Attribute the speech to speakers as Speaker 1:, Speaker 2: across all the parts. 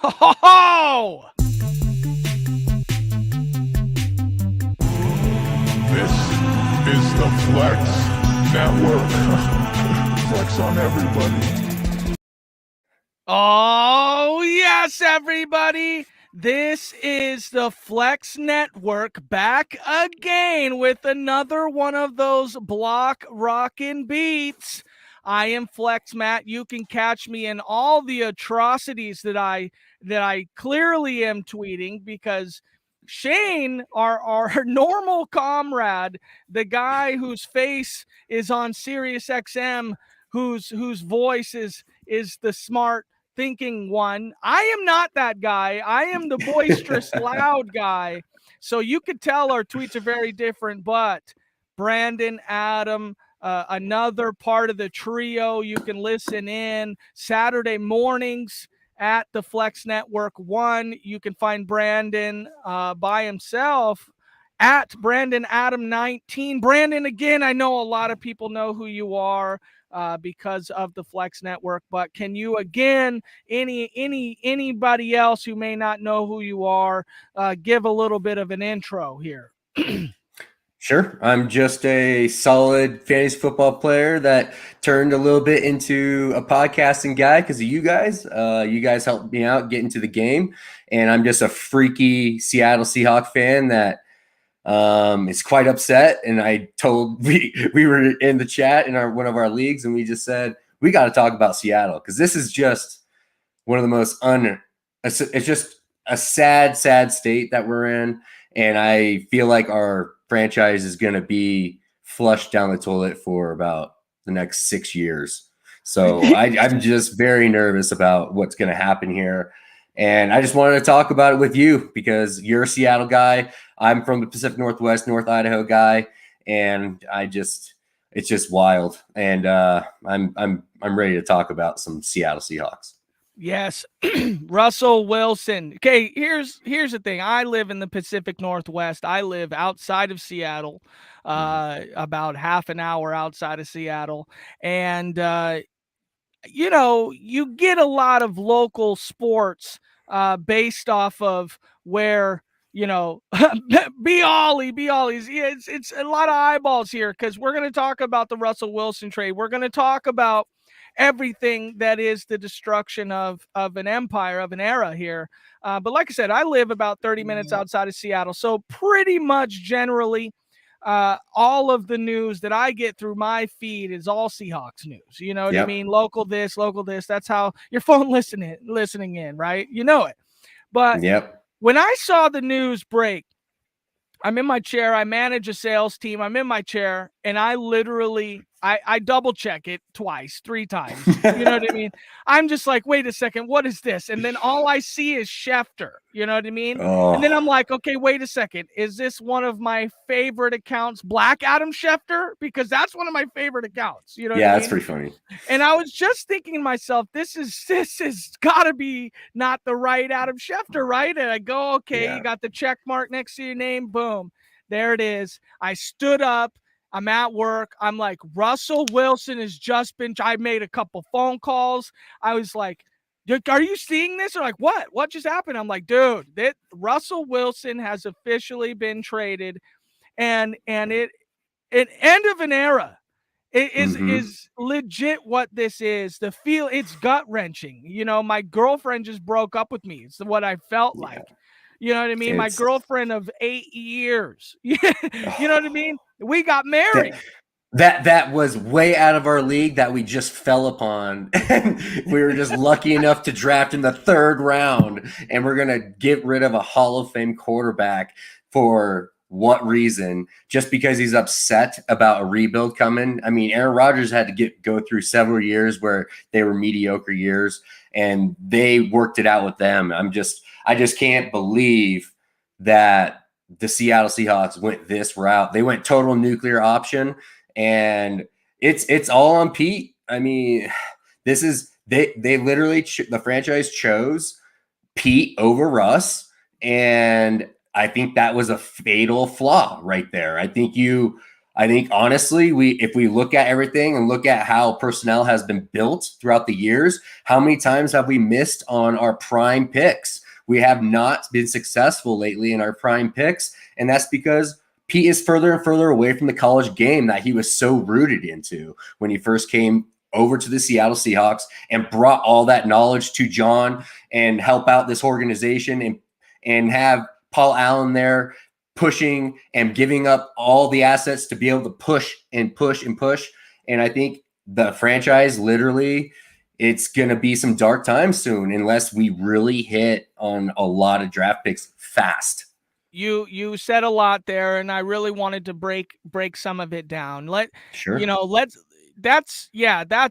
Speaker 1: Ho!
Speaker 2: This is the Flex Network. Flex on everybody.
Speaker 1: Oh, yes, everybody. This is the Flex Network back again with another one of those block rockin' beats. I am Flex Matt. You can catch me in all the atrocities that I clearly am tweeting because Shane, our normal comrade, the guy whose face is on Sirius XM, whose voice is the smart thinking one. I am not that guy. I am the boisterous, loud guy. So you could tell our tweets are very different, but Brandon, Adam, another part of the trio, you can listen in Saturday mornings at the Flex Network 1. You can find Brandon by himself at Brandon Adam 19. Brandon, again, I know a lot of people know who you are because of the Flex Network, but can you again, anybody else who may not know who you are, give a little bit of an intro here?
Speaker 3: Sure. I'm just a solid fantasy football player that turned a little bit into a podcasting guy because of you guys. You guys helped me out get into the game, and I'm just a freaky Seattle Seahawk fan that is quite upset. And I told we were in the chat in one of our leagues, and we just said we got to talk about Seattle because this is just one of the most it's just a sad state that we're in, and I feel like our franchise is going to be flushed down the toilet for about the next 6 years. So I'm just very nervous about what's going to happen here. And I just wanted to talk about it with you because you're a Seattle guy. I'm from the Pacific Northwest, North Idaho guy. And it's just wild. And I'm ready to talk about some Seattle Seahawks.
Speaker 1: Yes. Russell Wilson. Okay, here's the thing. I live in the Pacific Northwest. I live outside of Seattle, about half an hour outside of Seattle. And, you get a lot of local sports based off of where, be Ollie's. Yeah, it's a lot of eyeballs here because we're going to talk about the Russell Wilson trade. We're going to talk about everything that is the destruction of an empire, of an era here. But like I said, I live about 30 minutes outside of Seattle. So pretty much generally, all of the news that I get through my feed is all Seahawks news. You know what I mean? Local this. That's how your phone listening in, right? You know it. But when I saw the news break, I'm in my chair. I manage a sales team. I'm in my chair, and I literally I double check it twice, 3 times. You know what I mean? I'm just like, wait a second, what is this? And then all I see is Schefter. You know what I mean? Oh. And then I'm like, okay, wait a second. Is this one of my favorite accounts, Black Adam Schefter? Because that's one of my favorite accounts. You know?
Speaker 3: Yeah, that's pretty funny.
Speaker 1: And I was just thinking to myself, this is gotta be not the right Adam Schefter, right? And I go, okay, you got the check mark next to your name. Boom. There it is. I stood up. I'm at work. I'm like, Russell Wilson has just been, I made a couple phone calls. I was like, are you seeing this? Or like, what just happened? I'm like, dude, Russell Wilson has officially been traded, and it end of an era. It is legit what this is. It's gut wrenching. My girlfriend just broke up with me. It's what I felt like. You know what I mean? My girlfriend of 8 years. You know what I mean? We got married.
Speaker 3: That was way out of our league that we just fell upon. And we were just lucky enough to draft in the 3rd round. And we're going to get rid of a Hall of Fame quarterback for what reason? Just because he's upset about a rebuild coming. I mean, Aaron Rodgers had to go through several years where they were mediocre years, and they worked it out with them. I just can't believe that the Seattle Seahawks went this route. They went total nuclear option, and it's all on Pete. I mean, this is they literally the franchise chose Pete over Russ, and I think that was a fatal flaw right there. I think I think honestly, if we look at everything and look at how personnel has been built throughout the years, how many times have we missed on our prime picks? We have not been successful lately in our prime picks, and that's because Pete is further and further away from the college game that he was so rooted into when he first came over to the Seattle Seahawks and brought all that knowledge to John and help out this organization and have Paul Allen there pushing and giving up all the assets to be able to push and push and push. And I think the franchise literally, it's going to be some dark times soon unless we really hit on a lot of draft picks fast.
Speaker 1: You said a lot there, and I really wanted to break some of it down. That's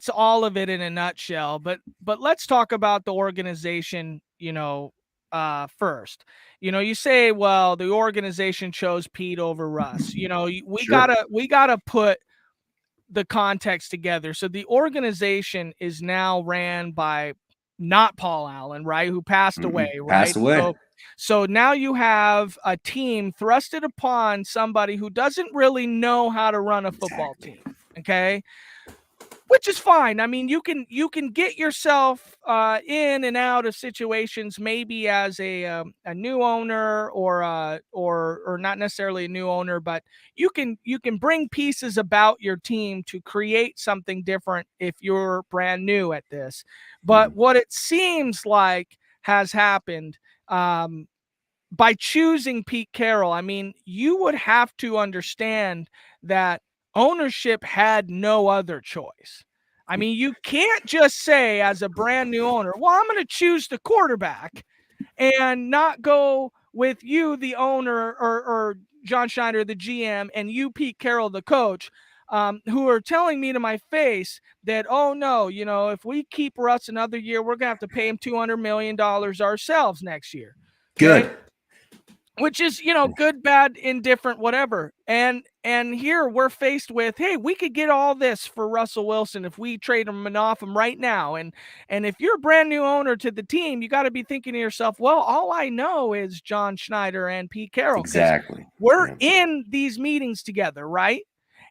Speaker 1: all of it in a nutshell. But let's talk about the organization, first. You say, well, the organization chose Pete over Russ. We gotta put the context together. So the organization is now ran by not Paul Allen, right? Who passed away, right?
Speaker 3: Passed away.
Speaker 1: So now you have a team thrusted upon somebody who doesn't really know how to run a football team. Okay. Which is fine. I mean, you can get yourself in and out of situations, maybe as a new owner or not necessarily a new owner, but you can bring pieces about your team to create something different if you're brand new at this. But what it seems like has happened by choosing Pete Carroll, I mean, you would have to understand that ownership had no other choice. I mean, you can't just say as a brand new owner, well, I'm going to choose the quarterback and not go with you, the owner, or John Schneider, the GM, and you, Pete Carroll, the coach, who are telling me to my face that, oh, no, if we keep Russ another year, we're going to have to pay him $200 million ourselves next year. Okay?
Speaker 3: Good.
Speaker 1: Which is, good, bad, indifferent, whatever. And here we're faced with, hey, we could get all this for Russell Wilson if we trade him and off him right now. And if you're a brand new owner to the team, you got to be thinking to yourself, well, all I know is John Schneider and Pete Carroll.
Speaker 3: Exactly.
Speaker 1: We're in these meetings together, right?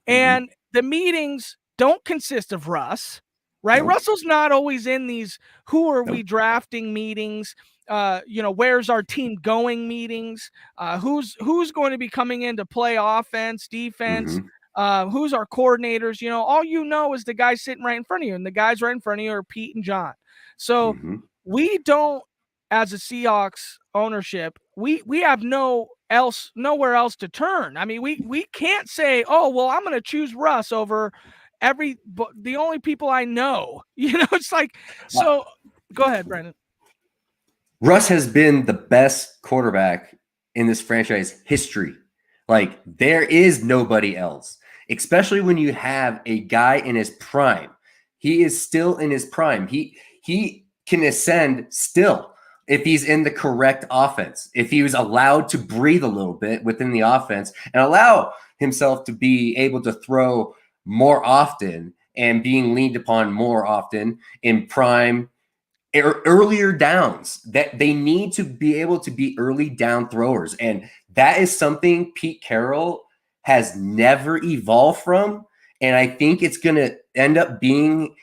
Speaker 1: And the meetings don't consist of Russ, right?
Speaker 3: Nope.
Speaker 1: Russell's not always in these who are we drafting meetings. Where's our team going meetings, who's going to be coming in to play offense, defense, who's our coordinators, all is the guy sitting right in front of you, and the guys right in front of you are Pete and John. So we don't, as a Seahawks ownership, we have nowhere else to turn. I mean, we can't say, oh, well, I'm going to choose Russ over the only people I know, it's like, so go ahead, Brandon.
Speaker 3: Russ has been the best quarterback in this franchise history. Like, there is nobody else, especially when you have a guy in his prime. He is still in his prime. He can ascend still if he's in the correct offense, if he was allowed to breathe a little bit within the offense and allow himself to be able to throw more often and being leaned upon more often in prime earlier downs. That they need to be able to be early down throwers. And that is something Pete Carroll has never evolved from. And I think it's going to end up being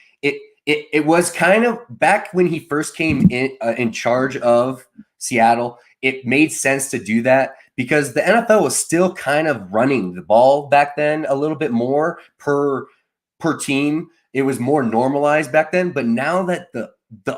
Speaker 3: it was kind of back when he first came in charge of Seattle. It made sense to do that because the NFL was still kind of running the ball back then a little bit more per team. It was more normalized back then. But now that the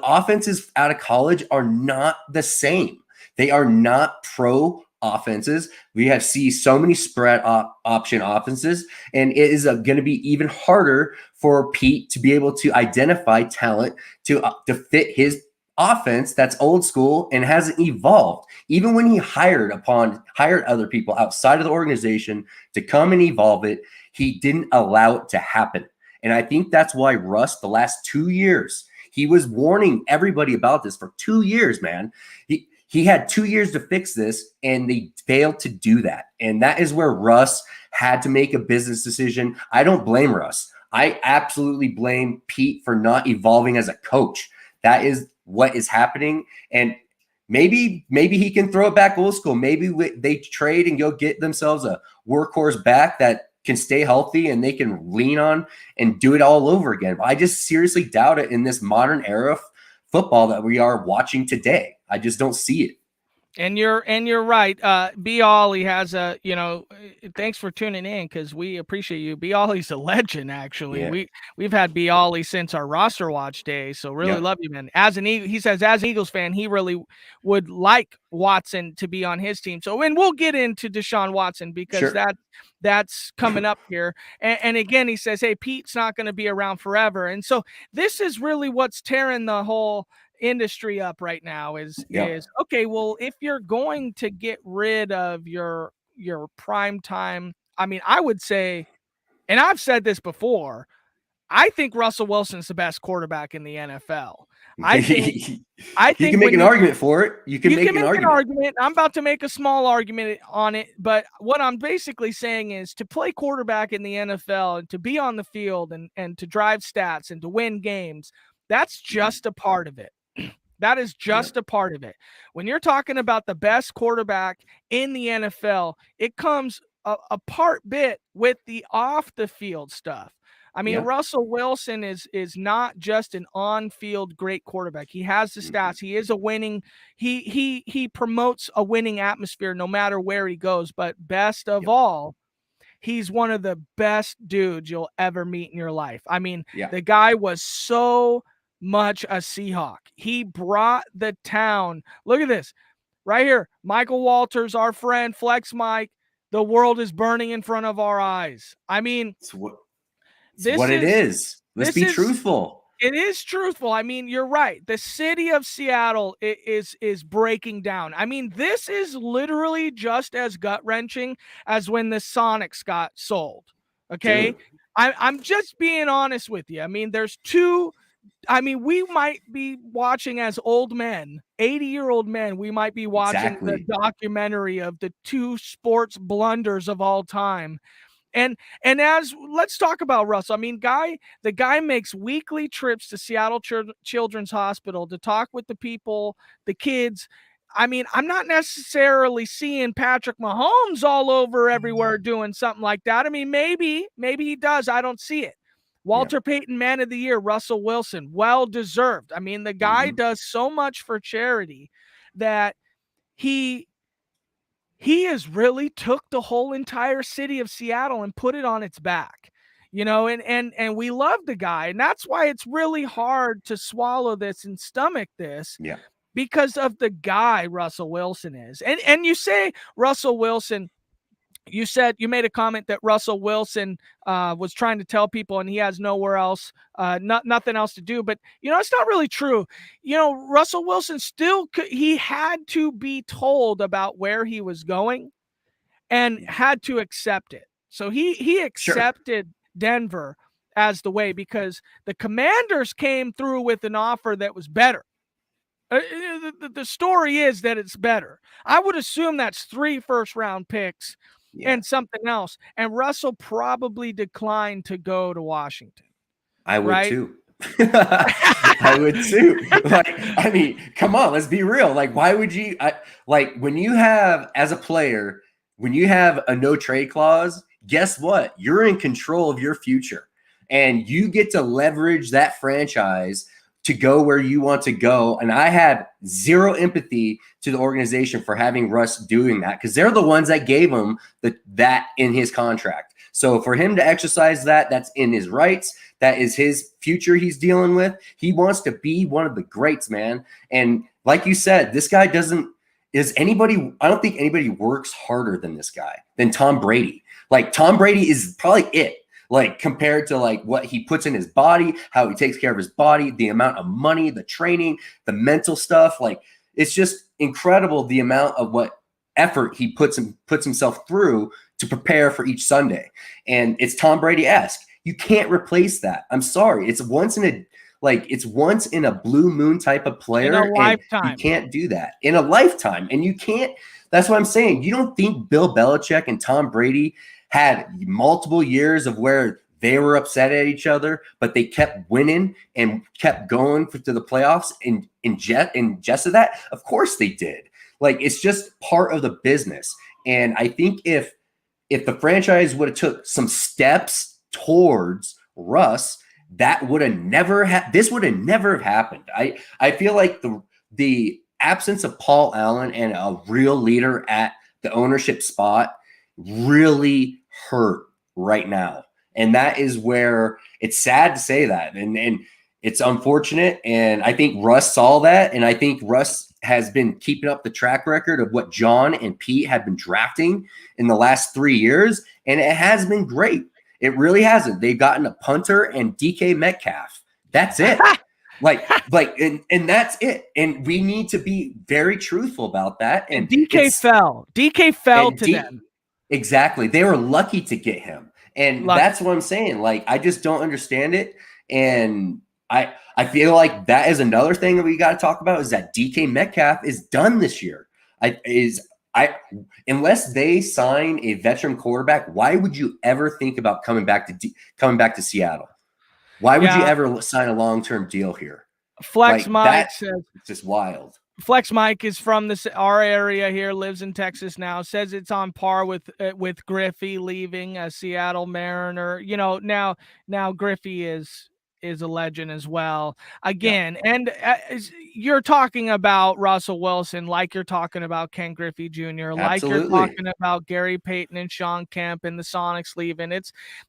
Speaker 3: offenses out of college are not the same. They are not pro offenses. We have seen so many spread option offenses, and it is going to be even harder for Pete to be able to identify talent to fit his offense that's old school and hasn't evolved. Even when he hired other people outside of the organization to come and evolve it, he didn't allow it to happen. And I think that's why Russ, the last 2 years, he was warning everybody about this for 2 years, man. He had 2 years to fix this, and they failed to do that. And that is where Russ had to make a business decision. I don't blame Russ. I absolutely blame Pete for not evolving as a coach. That is what is happening. And maybe he can throw it back old school. Maybe they trade and go get themselves a workhorse back that can stay healthy and they can lean on and do it all over again. But I just seriously doubt it in this modern era of football that we are watching today. I just don't see it.
Speaker 1: And you're right. B. Ollie has thanks for tuning in because we appreciate you. B. Ollie's a legend, actually.
Speaker 3: Yeah.
Speaker 1: We've had B. Ollie since our roster watch day, so really love you, man. He says as an Eagles fan, he really would like Watson to be on his team. So, and we'll get into Deshaun Watson because that's coming up here. And again, he says, hey, Pete's not going to be around forever. And so this is really what's tearing the whole industry up right now is okay, well, if you're going to get rid of your prime time, I mean, I would say, and I've said this before, I think Russell Wilson's the best quarterback in the NFL. I think
Speaker 3: you can make an argument for it. You can make an argument.
Speaker 1: I'm about to make a small argument on it, but what I'm basically saying is to play quarterback in the NFL and to be on the field and to drive stats and to win games, that's just a part of it. That is just a part of it. When you're talking about the best quarterback in the NFL, it comes a part bit with the off the field stuff. I mean, Russell Wilson is not just an on-field great quarterback. He has the stats. He is a winning. He promotes a winning atmosphere no matter where he goes. But best of all, he's one of the best dudes you'll ever meet in your life. I mean, the guy was so much a Seahawk. He brought the town. Look at this right here. Michael Walters, our friend, Flex Mike. The world is burning in front of our eyes. I mean,
Speaker 3: it's what it is. Let's be truthful.
Speaker 1: It is truthful. I mean, you're right. The city of Seattle is breaking down. I mean, this is literally just as gut-wrenching as when the Sonics got sold. Okay? Dude. I'm just being honest with you. I mean, we might be watching as old men, 80-year-old men, we might be watching the documentary of the two sports blunders of all time. And let's talk about Russell. I mean, the guy makes weekly trips to Seattle Children's Hospital to talk with the people, the kids. I mean, I'm not necessarily seeing Patrick Mahomes all over everywhere doing something like that. I mean, maybe he does. I don't see it. Walter Payton, Man of the Year, Russell Wilson, well-deserved. I mean, the guy does so much for charity that he has really took the whole entire city of Seattle and put it on its back, and we love the guy. And that's why it's really hard to swallow this and stomach this because of the guy Russell Wilson is. And you say Russell Wilson, you made a comment that Russell Wilson was trying to tell people and he has nowhere else, nothing else to do. But, it's not really true. Russell Wilson he had to be told about where he was going and had to accept it. So he accepted Denver as the way because the Commanders came through with an offer that was better. The story is that it's better. I would assume that's 3 first-round picks. And something else. And Russell probably declined to go to Washington.
Speaker 3: I would too. I would too. I mean, come on, let's be real. Like, why would you when you have, as a player, when you have a no trade clause, guess what? You're in control of your future. And you get to leverage that franchise to go where you want to go. And I have zero empathy to the organization for having Russ doing that because they're the ones that gave him that in his contract. So for him to exercise that, that's in his rights. That is his future he's dealing with. He wants to be one of the greats, man. And like you said, this guy I don't think anybody works harder than this guy, than Tom Brady. Like, Tom Brady is probably it. Like, compared to what he puts in his body, how he takes care of his body, the amount of money, the training, the mental stuff. Like, it's just incredible the amount of what effort he puts himself through to prepare for each Sunday. And it's Tom Brady-esque. You can't replace that. I'm sorry. It's once in a blue moon type of player.
Speaker 1: In a lifetime.
Speaker 3: You can't do that in a lifetime. And you can't. That's what I'm saying. You don't think Bill Belichick and Tom Brady had multiple years of where they were upset at each other, but they kept winning and kept going to the playoffs in jest of that? Of course they did. Like, it's just part of the business. And I think if if the franchise would have took some steps towards Russ, that would have never this would have never happened. I feel like the absence of Paul Allen and a real leader at the ownership spot really hurt right now. And that is where it's sad to say that. And it's unfortunate. And I think Russ saw that. And I think Russ has been keeping up the track record of what John and Pete have been drafting in the last 3 years. And it has been great. It really hasn't. They've gotten a punter and DK Metcalf. That's it. and that's it. And we need to be very truthful about that. And
Speaker 1: DK fell. DK fell to them.
Speaker 3: Exactly. They were lucky to get him. And that's what I'm saying. Like, I just don't understand it. And I feel like that is another thing that we got to talk about is that DK Metcalf is done this year. Unless they sign a veteran quarterback, why would you ever think about coming back to Seattle? Why would you ever sign a long-term deal here?
Speaker 1: Flex Mike says
Speaker 3: it's just wild.
Speaker 1: Flex Mike is from our area here, lives in Texas now, says it's on par with Griffey leaving a Seattle Mariner. You know, now Griffey is a legend as well. Again, and you're talking about Russell Wilson like you're talking about Ken Griffey Jr., like you're talking about Gary Payton and Sean Kemp and the Sonics leaving.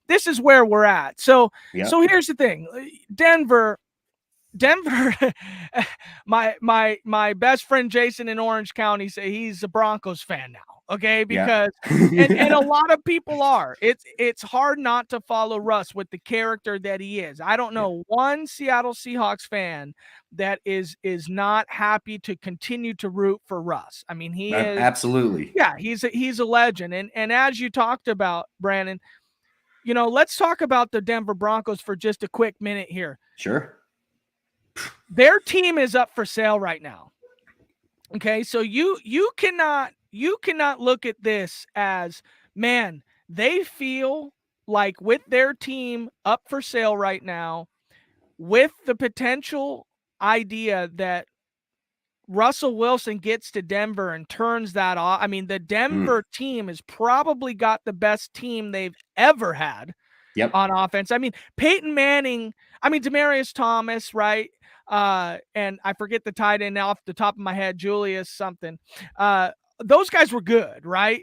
Speaker 1: This is where we're at. So here's the thing. Denver, my best friend Jason in Orange County say he's a Broncos fan now. Okay, because and a lot of people are. It's hard not to follow Russ with the character that he is. I don't know one Seattle Seahawks fan that is not happy to continue to root for Russ. I mean, he is
Speaker 3: absolutely.
Speaker 1: Yeah, he's a legend. And as you talked about, Brandon, you know, let's talk about the Denver Broncos for just a quick minute here.
Speaker 3: Sure.
Speaker 1: Their team is up for sale right now. Okay, so you cannot look at this as, man, they feel like with their team up for sale right now, with the potential idea that Russell Wilson gets to Denver and turns that off. I mean, the Denver team has probably got the best team they've ever had on offense. I mean, Peyton Manning, Demaryius Thomas, right? And I forget the tight end off the top of my head, Julius something. Those guys were good, right?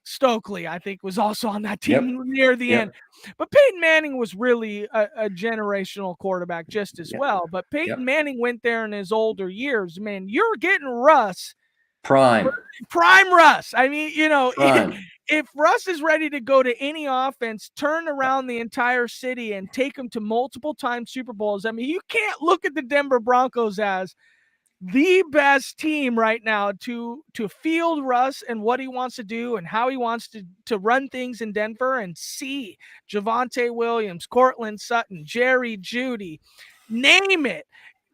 Speaker 1: Stokely, I think, was also on that team near the end. But Peyton Manning was really a generational quarterback just as well. But Peyton Manning went there in his older years. Man, you're getting Russ. Prime Russ. I mean, you know, if Russ is ready to go to any offense, turn around the entire city and take them to multiple time Super Bowls. I mean, you can't look at the Denver Broncos as the best team right now to field Russ and what he wants to do and how he wants to run things in Denver and see Javonte Williams, Cortland Sutton, Jerry Jeudy, name it.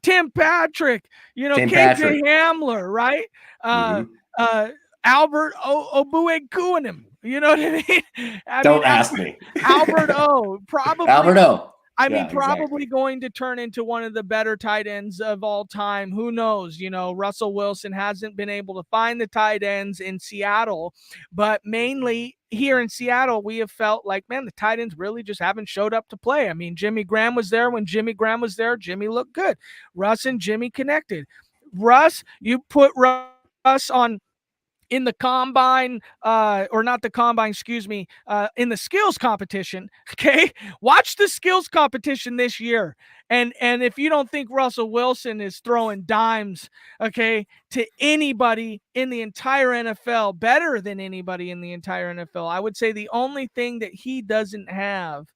Speaker 1: Tim Patrick, you know, KJ Hamler, right? Albert Obueguanim, you know what I mean?
Speaker 3: Don't ask me.
Speaker 1: Albert O, probably.
Speaker 3: Albert O.
Speaker 1: Probably going to turn into one of the better tight ends of all time. Who knows? You know, Russell Wilson hasn't been able to find the tight ends in Seattle, but mainly here in Seattle, we have felt like, man, the tight ends really just haven't showed up to play. I mean, Jimmy Graham was there. When Jimmy Graham was there, Jimmy looked good. Russ and Jimmy connected. Russ, you put Russ on in the combine, or not the combine, in the skills competition. Okay. Watch the skills competition this year. And if you don't think Russell Wilson is throwing dimes, okay, to anybody in the entire NFL, better than anybody in the entire NFL, I would say the only thing that he doesn't have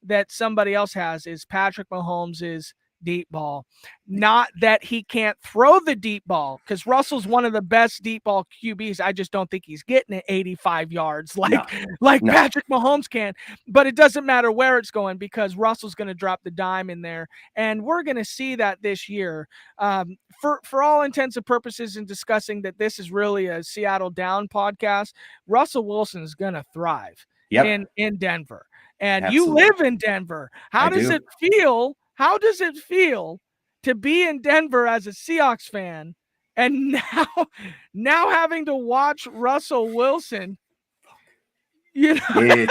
Speaker 1: that somebody else has is Patrick Mahomes' deep ball. Not that he can't throw the deep ball, because Russell's one of the best deep ball QBs. I just don't think he's getting it 85 yards like Patrick Mahomes can. But it doesn't matter where it's going, because Russell's going to drop the dime in there. And we're going to see that this year. For all intents and purposes, in discussing that this is really a Seattle Down podcast, Russell Wilson is going to thrive in Denver. And you live in Denver. How does it feel? How does it feel to be in Denver as a Seahawks fan and now having to watch Russell Wilson You know?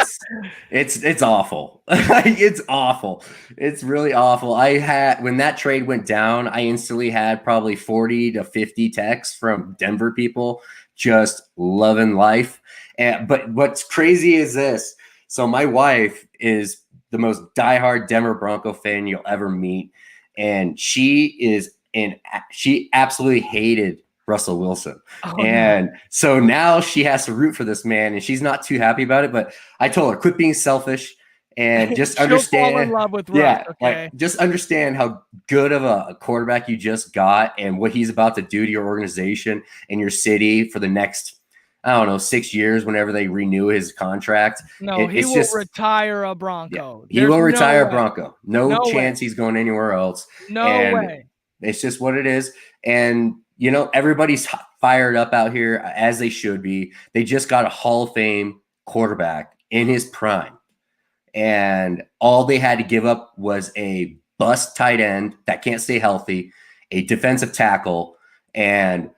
Speaker 3: It's awful. It's awful. It's really awful. When that trade went down, I instantly had probably 40 to 50 texts from Denver people just loving life. But what's crazy is this. So my wife is the most diehard Denver Bronco fan you'll ever meet. And she absolutely hated Russell Wilson. And so now she has to root for this man, and she's not too happy about it. But I told her, quit being selfish and just understand.
Speaker 1: Fall in love with Russ, okay?
Speaker 3: Like just understand how good of a quarterback you just got and what he's about to do to your organization and your city for the next, I don't know, 6 years, whenever they renew his contract.
Speaker 1: No, he will retire a Bronco.
Speaker 3: Yeah, he will retire a Bronco. No chance he's going anywhere else.
Speaker 1: No way.
Speaker 3: It's just what it is. And, you know, everybody's fired up out here, as they should be. They just got a Hall of Fame quarterback in his prime. And all they had to give up was a bust tight end that can't stay healthy, a defensive tackle, and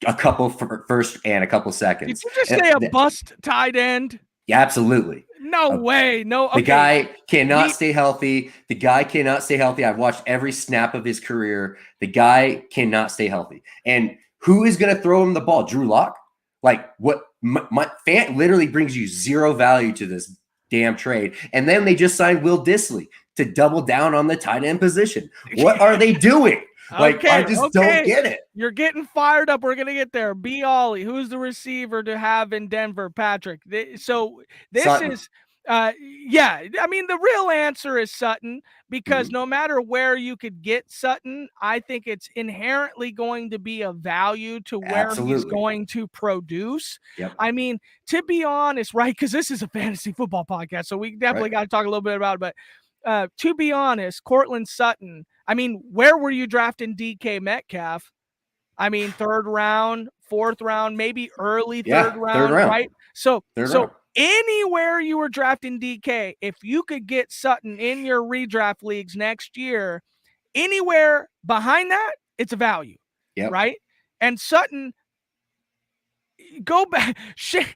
Speaker 3: a couple first and a couple seconds.
Speaker 1: Did you just say a bust tight end?
Speaker 3: Yeah, absolutely.
Speaker 1: No way. No. Okay.
Speaker 3: The guy cannot stay healthy. The guy cannot stay healthy. I've watched every snap of his career. The guy cannot stay healthy. And who is going to throw him the ball? Drew Lock? Like, what? My fan literally brings you zero value to this damn trade. And then they just signed Will Dissly to double down on the tight end position. What are they doing? Like, I just don't get it.
Speaker 1: You're getting fired up. We're going to get there. B. Ollie, who's the receiver to have in Denver? Patrick. So this
Speaker 3: Sutton.
Speaker 1: is, yeah, I mean, the real answer is Sutton, because no matter where you could get Sutton, I think it's inherently going to be of value to where he's going to produce.
Speaker 3: Yep.
Speaker 1: I mean, to be honest, right, because this is a fantasy football podcast, so we definitely got to talk a little bit about it, but to be honest, Cortland Sutton, I mean, where were you drafting DK Metcalf? I mean, 3rd round, 4th round, maybe early third round, right? So anywhere you were drafting DK, if you could get Sutton in your redraft leagues next year, anywhere behind that, it's a value, right? And Sutton, go back, Shane.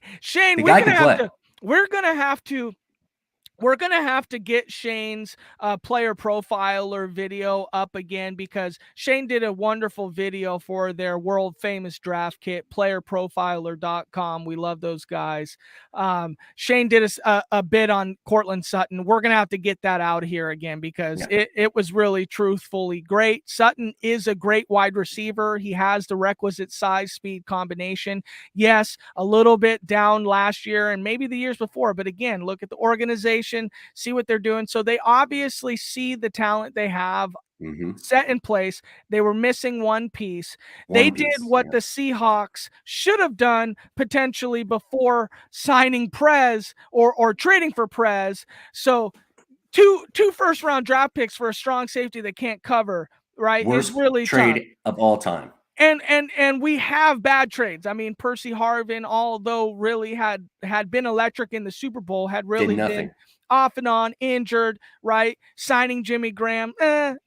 Speaker 1: We're gonna have to get Shane's player profiler video up again, because Shane did a wonderful video for their world famous draft kit, playerprofiler.com. We love those guys. Shane did a bit on Cortland Sutton. We're going to have to get that out here again, because it was really truthfully great. Sutton is a great wide receiver. He has the requisite size speed combination. Yes, a little bit down last year and maybe the years before, but again, look at the organization, see what they're doing. So they obviously see the talent they have set in place. They were missing one piece. They did what the Seahawks should have done potentially before signing Prez or trading for Prez. So two first-round draft picks for a strong safety that can't cover, right?
Speaker 3: Worst
Speaker 1: is really
Speaker 3: trade
Speaker 1: tough.
Speaker 3: of all time.
Speaker 1: And we have bad trades. I mean, Percy Harvin, although really had been electric in the Super Bowl, had really been off and on, injured, right? Signing Jimmy Graham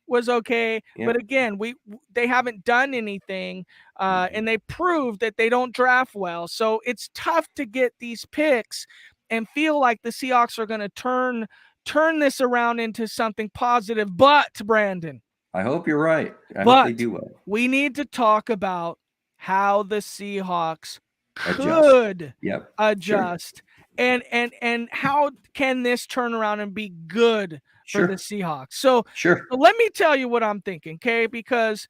Speaker 1: was okay. Yep. But again, they haven't done anything, and they proved that they don't draft well. So it's tough to get these picks and feel like the Seahawks are going to turn this around into something positive. But, Brandon,
Speaker 3: I hope you're right. I hope they do well.
Speaker 1: We need to talk about how the Seahawks could adjust.
Speaker 3: Sure.
Speaker 1: And how can this turn around and be good for the Seahawks? So let me tell you what I'm thinking, okay? Because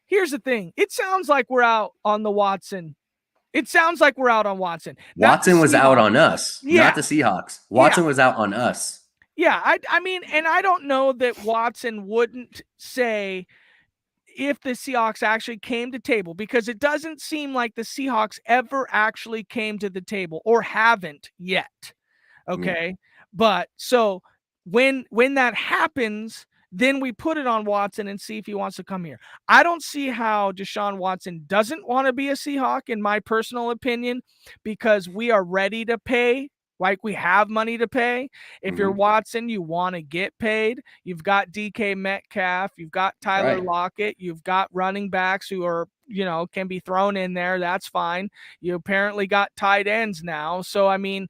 Speaker 1: here's the thing. It sounds like we're out on the Watson.
Speaker 3: Watson was out on us, not the Seahawks. Watson was out on us.
Speaker 1: Yeah, I mean, and I don't know that Watson wouldn't say if the Seahawks actually came to table, because it doesn't seem like the Seahawks ever actually came to the table, or haven't yet. Okay. But so when that happens, then we put it on Watson and see if he wants to come here. I don't see how Deshaun Watson doesn't want to be a Seahawk, in my personal opinion, because we are ready to pay. Like, we have money to pay. If you're Watson, you want to get paid. You've got DK Metcalf. You've got Tyler Lockett. You've got running backs who are can be thrown in there. That's fine. You apparently got tight ends now. So, I mean,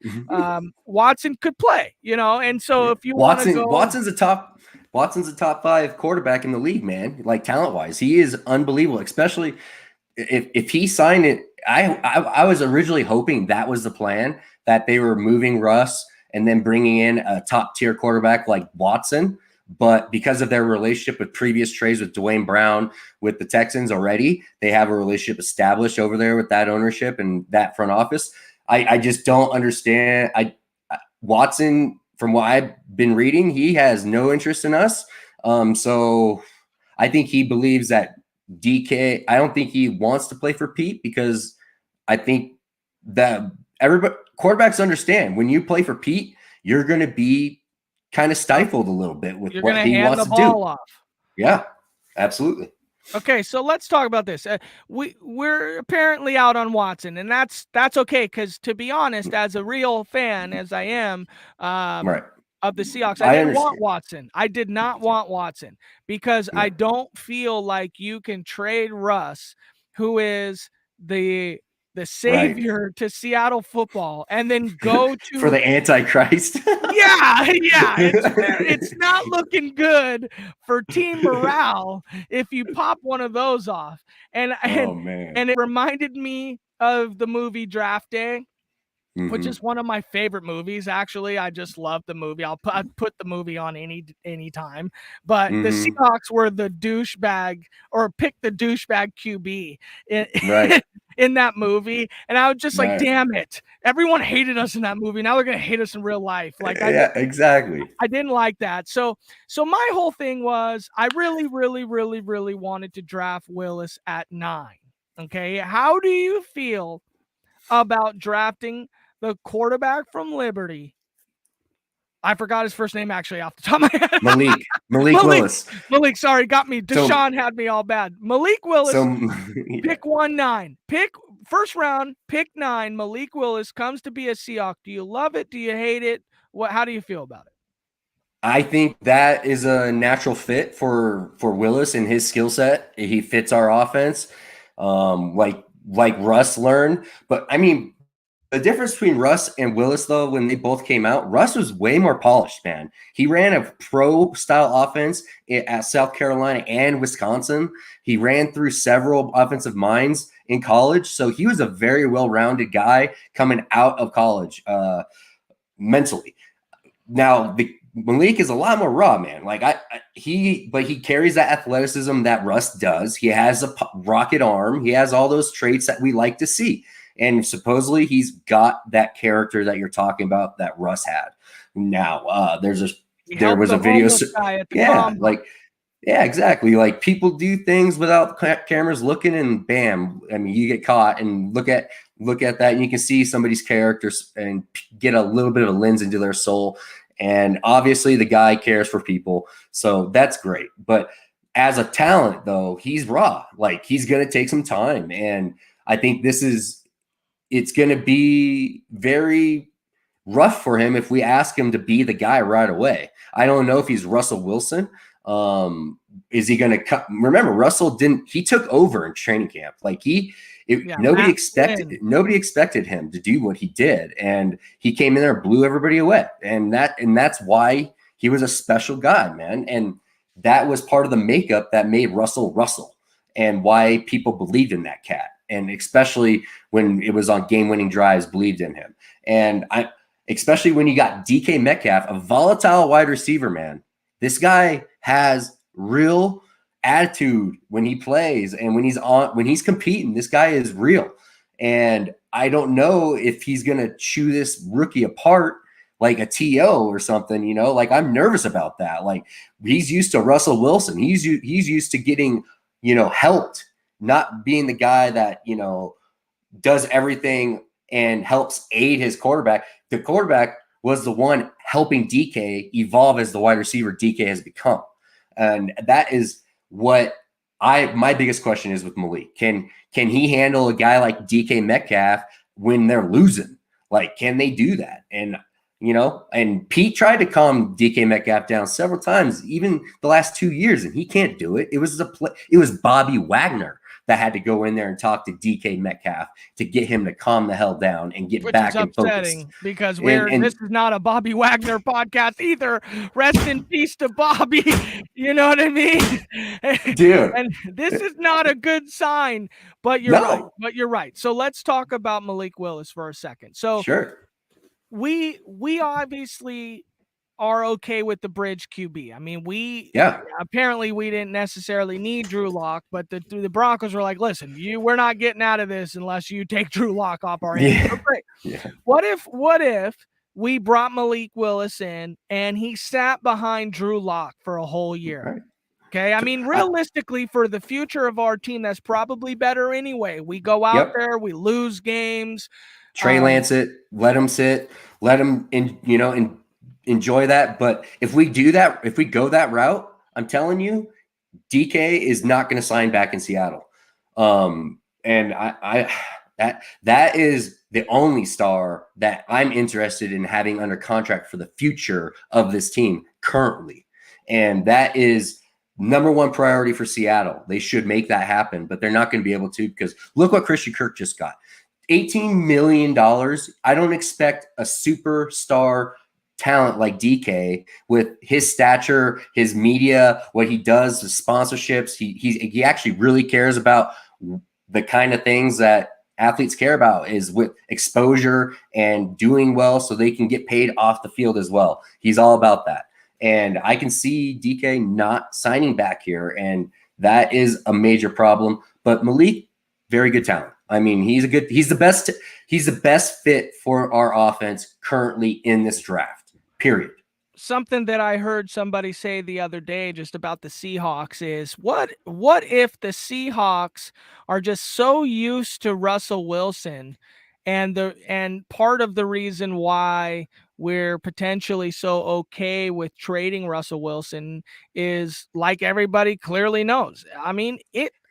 Speaker 1: Watson could play, and so if you want to go.
Speaker 3: Watson's a top 5 quarterback in the league, man. Like talent wise, he is unbelievable, especially if he signed it. I was originally hoping that was the plan, that they were moving Russ and then bringing in a top tier quarterback like Watson. But because of their relationship with previous trades with Dwayne Brown with the Texans already, they have a relationship established over there with that ownership and that front office. I just don't understand. Watson, from what I've been reading, he has no interest in us. So I think he believes that DK, I don't think he wants to play for Pete, because I think that everybody, quarterbacks understand when you play for Pete, you're going to be kind of stifled a little bit with what he wants to do. Off. Yeah, absolutely.
Speaker 1: Okay, so let's talk about this. We're apparently out on Watson, and that's okay, because to be honest, as a real fan, as I am,
Speaker 3: right,
Speaker 1: of the Seahawks, I didn't want Watson. I did not want Watson, because I don't feel like you can trade Russ, who is the savior to Seattle football, and then go to
Speaker 3: for the Antichrist.
Speaker 1: It's not looking good for team morale if you pop one of those off. And it reminded me of the movie Draft Day, which is one of my favorite movies. Actually, I just love the movie. I'd put the movie on any time. But the Seahawks were the douchebag, or picked the douchebag QB in that movie, and I was just like, damn it, everyone hated us in that movie. Now they're gonna hate us in real life. Like,
Speaker 3: exactly.
Speaker 1: I didn't like that. So my whole thing was, I really, really, really, really wanted to draft Willis at 9. Okay, how do you feel about drafting the quarterback from Liberty? I forgot his first name, actually, off the top of my head.
Speaker 3: Malik Willis.
Speaker 1: Malik, sorry, got me. Deshaun had me all bad. Malik Willis, pick 1-9. Pick first round, pick 9. Malik Willis comes to be a Seahawk. Do you love it? Do you hate it? How do you feel about it?
Speaker 3: I think that is a natural fit for Willis and his skill set. He fits our offense, like Russ learned. But I mean, the difference between Russ and Willis, though, when they both came out, Russ was way more polished, man. He ran a pro-style offense at South Carolina and Wisconsin. He ran through several offensive minds in college, so he was a very well-rounded guy coming out of college mentally. Now, Malik is a lot more raw, man. Like he carries that athleticism that Russ does. He has a rocket arm. He has all those traits that we like to see. And supposedly he's got that character that you're talking about that Russ had. Now, there was a video. Yeah, exactly. Like, people do things without cameras looking, and bam, I mean, you get caught. And look at that, and you can see somebody's characters and get a little bit of a lens into their soul. And obviously the guy cares for people, so that's great. But as a talent, though, he's raw. Like, he's going to take some time. And I think it's going to be very rough for him if we ask him to be the guy right away. I don't know if he's Russell Wilson. Is he going to cut? Remember, Russell he took over in training camp. Like, nobody expected him to do what he did. And he came in there and blew everybody away. And that's why he was a special guy, man. And that was part of the makeup that made Russell, and why people believed in that cat. And especially when it was on game-winning drives, believed in him. And especially when you got DK Metcalf, a volatile wide receiver, man. This guy has real attitude when he plays, and when he's competing, this guy is real. And I don't know if he's going to chew this rookie apart like a TO or something, like, I'm nervous about that. Like, he's used to Russell Wilson. He's used to getting, helped, not being the guy that, does everything and helps aid his quarterback. The quarterback was the one helping DK evolve as the wide receiver DK has become. And that is what my biggest question is with Malik. Can he handle a guy like DK Metcalf when they're losing? Like, can they do that? And, and Pete tried to calm DK Metcalf down several times, even the last 2 years, and he can't do it. It was Bobby Wagner that had to go in there and talk to DK Metcalf to get him to calm the hell down and get
Speaker 1: Which
Speaker 3: back
Speaker 1: is
Speaker 3: and focused.
Speaker 1: upsetting because
Speaker 3: And
Speaker 1: this is not a Bobby Wagner podcast either. Rest in peace to Bobby. You know what I mean?
Speaker 3: dude,
Speaker 1: and this is not a good sign, but you're right. But you're right. So let's talk about Malik Willis for a second. So
Speaker 3: sure.
Speaker 1: We obviously are okay with the bridge QB. I mean, apparently we didn't necessarily need Drew Lock, but the Broncos were like, listen, we're not getting out of this unless you take Drew Lock off our hands. Okay.
Speaker 3: Yeah.
Speaker 1: What if we brought Malik Willis in and he sat behind Drew Lock for a whole year?
Speaker 3: Right.
Speaker 1: Okay. I mean, realistically, for the future of our team, that's probably better anyway. We go out there, we lose games.
Speaker 3: Trey Lance it, let him sit, let him enjoy that. But if we do that, if we go that route, I'm telling you, DK is not going to sign back in Seattle. And that is the only star that I'm interested in having under contract for the future of this team currently. And that is number one priority for Seattle. They should make that happen, but they're not going to be able to, because look what Christian Kirk just got. $18 million. I don't expect a superstar talent like DK with his stature, his media, what he does, the sponsorships. He actually really cares about the kind of things that athletes care about, is with exposure and doing well so they can get paid off the field as well. He's all about that. And I can see DK not signing back here, and that is a major problem. But Malik, very good talent. I mean, he's the best fit for our offense currently in this draft, period.
Speaker 1: Something that I heard somebody say the other day just about the Seahawks is, what if the Seahawks are just so used to Russell Wilson, and part of the reason why we're potentially so okay with trading Russell Wilson is, like everybody clearly knows, I mean,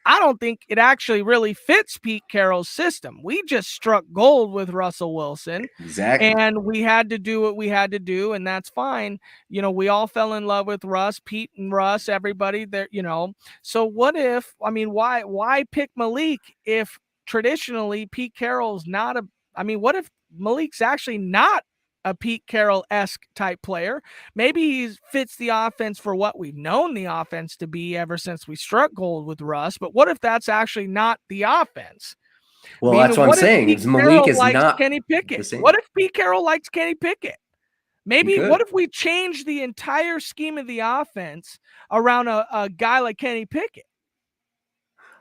Speaker 1: I don't think it actually really fits Pete Carroll's system. We just struck gold with Russell Wilson.
Speaker 3: Exactly.
Speaker 1: And we had to do what we had to do, and that's fine. You know, we all fell in love with Russ, Pete and Russ, everybody there, you know. So what if, I mean, why pick Malik if traditionally Pete Carroll's not what if Malik's actually not a Pete Carroll-esque type player? Maybe he fits the offense for what we've known the offense to be ever since we struck gold with Russ. But what if that's actually not the offense?
Speaker 3: Well, that's what I'm saying. Is Malik is not
Speaker 1: Kenny Pickett. What if Pete Carroll likes Kenny Pickett? Maybe what if we change the entire scheme of the offense around a guy like Kenny Pickett?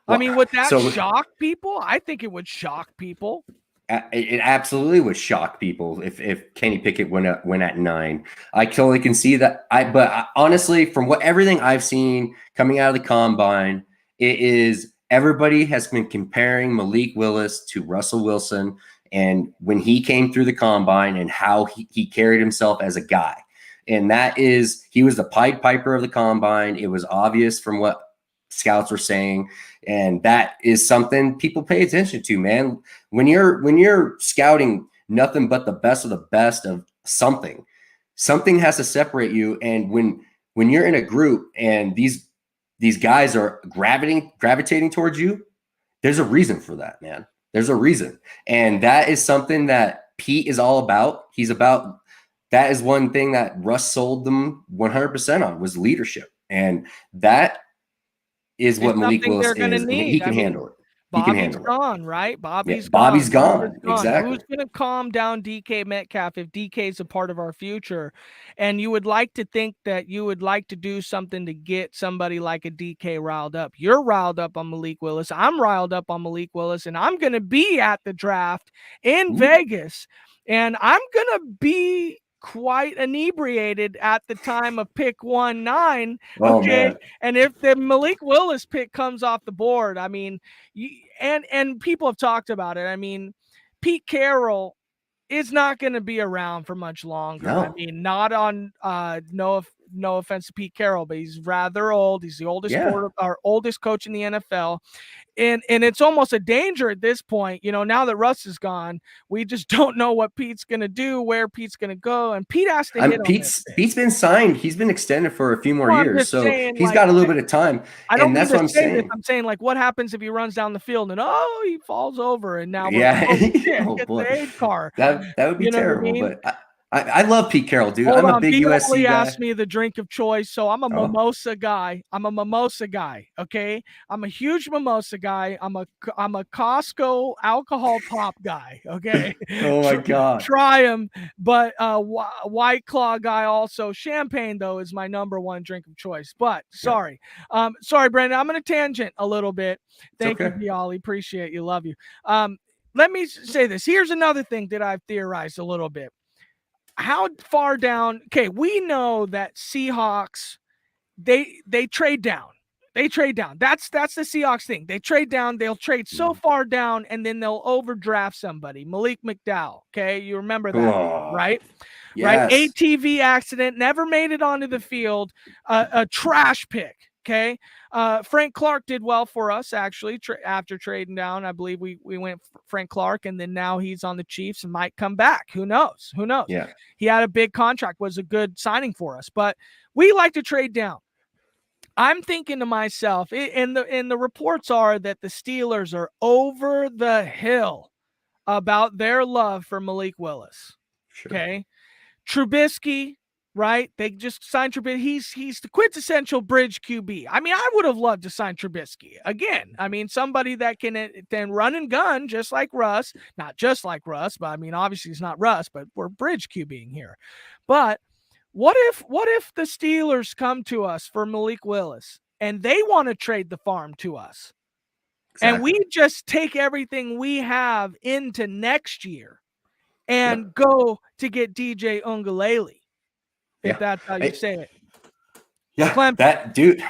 Speaker 1: Well, I mean, would that shock people? I think it would shock people.
Speaker 3: It absolutely would shock people if Kenny Pickett went at 9. I totally can see that. But honestly, from everything I've seen coming out of the combine, it is everybody has been comparing Malik Willis to Russell Wilson, and when he came through the combine and how he carried himself as a guy, and that is, he was the Pied Piper of the combine. It was obvious from what scouts were saying. And that is something people pay attention to, man. When you're scouting nothing but the best of something has to separate you. And when you're in a group and these guys are gravitating towards you, there's a reason for that, man. There's a reason. And that is something that Pete is all about. That is one thing that Russ sold them 100% on, was leadership. And that is what Malik Willis is. He can handle it.
Speaker 1: Bobby's gone, right? Bobby's
Speaker 3: gone. Exactly.
Speaker 1: Who's going to calm down DK Metcalf if DK is a part of our future? And you would like to think that you would like to do something to get somebody like a DK riled up. You're riled up on Malik Willis. I'm riled up on Malik Willis, and I'm going to be at the draft in Vegas, and I'm going to be quite inebriated at the time of pick 19. Okay. Oh, and if the Malik Willis pick comes off the board, I mean, and people have talked about it. I mean, Pete Carroll is not going to be around for much longer. No. I mean, not on no offense to Pete Carroll, but he's rather old. He's the oldest oldest coach in the NFL. and it's almost a danger at this point. Now that Russ is gone, we just don't know what Pete's going to do, where Pete's going to go, and Pete has to hit on this thing.
Speaker 3: Pete's been signed. He's been extended for a few more years, so
Speaker 1: saying,
Speaker 3: he's got a little bit of time.
Speaker 1: I don't
Speaker 3: and that's
Speaker 1: mean
Speaker 3: what I'm saying.
Speaker 1: I'm saying, like, what happens if he runs down the field and he falls over, and now
Speaker 3: oh
Speaker 1: boy, the aid car.
Speaker 3: That would be terrible. I mean? But I love Pete Carroll, dude.
Speaker 1: I'm
Speaker 3: a big USC guy.
Speaker 1: asked me the drink of choice, so I'm a mimosa guy. Okay, I'm a huge mimosa guy. I'm a Costco alcohol pop guy. Okay.
Speaker 3: Oh my God.
Speaker 1: Try them, but White Claw guy also. Champagne though is my number one drink of choice. But sorry, Brandon, I'm going to tangent a little bit. Thank you, Bialy. Appreciate you. Love you. Let me say this. Here's another thing that I've theorized a little bit. How far down? Okay, we know that Seahawks, they trade down. They trade down. That's the Seahawks thing. They trade down. They'll trade so far down, and then they'll overdraft somebody. Malik McDowell. Okay, you remember that, right?
Speaker 3: Yes.
Speaker 1: Right. ATV accident. Never made it onto the field. A trash pick. Okay. Frank Clark did well for us, actually, after trading down. I believe we went Frank Clark, and then now he's on the Chiefs and might come back. Who knows?
Speaker 3: Yeah.
Speaker 1: He had a big contract, was a good signing for us, but we like to trade down. I'm thinking to myself, and the reports are that the Steelers are over the hill about their love for Malik Willis.
Speaker 3: Sure.
Speaker 1: Okay. Trubisky, right? They just signed Trubisky. He's the quintessential bridge QB. I mean, I would have loved to sign Trubisky again. I mean, somebody that can then run and gun just like Russ, not just like Russ, but I mean, obviously he's not Russ, but we're bridge QBing here. But what if the Steelers come to us for Malik Willis and they want to trade the farm to us? Exactly. And we just take everything we have into next year and go to get DJ Ungalele. If that's how you say it.
Speaker 3: Yeah, Clemson. That dude,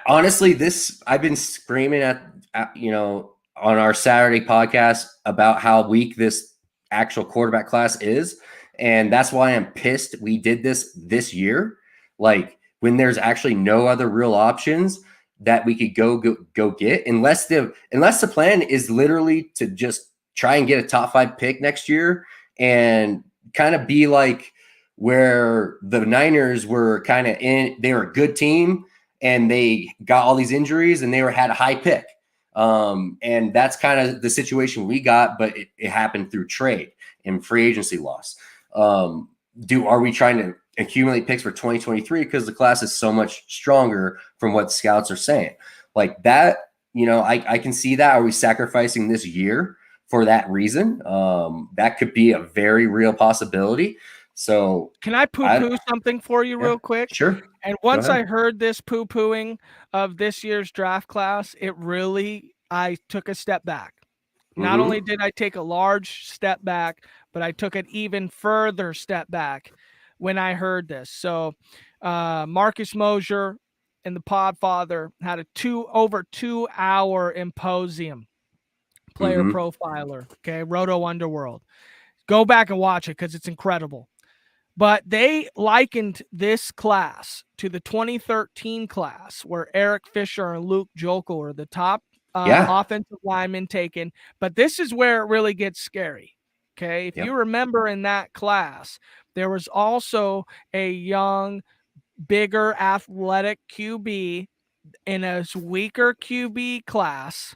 Speaker 3: honestly, I've been screaming at on our Saturday podcast about how weak this actual quarterback class is. And that's why I'm pissed we did this year. Like, when there's actually no other real options that we could go get, unless the plan is literally to just try and get a top 5 pick next year and kind of be like where the Niners were kind of they were a good team and they got all these injuries and they had a high pick. And that's kind of the situation we got, but it happened through trade and free agency loss. Are we trying to accumulate picks for 2023 because the class is so much stronger from what scouts are saying? Like that, I can see that. Are we sacrificing this year for that reason? That could be a very real possibility. So
Speaker 1: can I poo-poo something for you real quick?
Speaker 3: Sure.
Speaker 1: And once I heard this poo-pooing of this year's draft class, I took a step back. Not only did I take a large step back, but I took an even further step back when I heard this. So Marcus Mosier and the Podfather had a over 2 hour symposium, player profiler, okay, Roto Underworld. Go back and watch it because it's incredible. But they likened this class to the 2013 class where Eric Fisher and Luke Jokel are the top offensive linemen taken. But this is where it really gets scary. Okay. If you remember in that class, there was also a young, bigger, athletic QB in a weaker QB class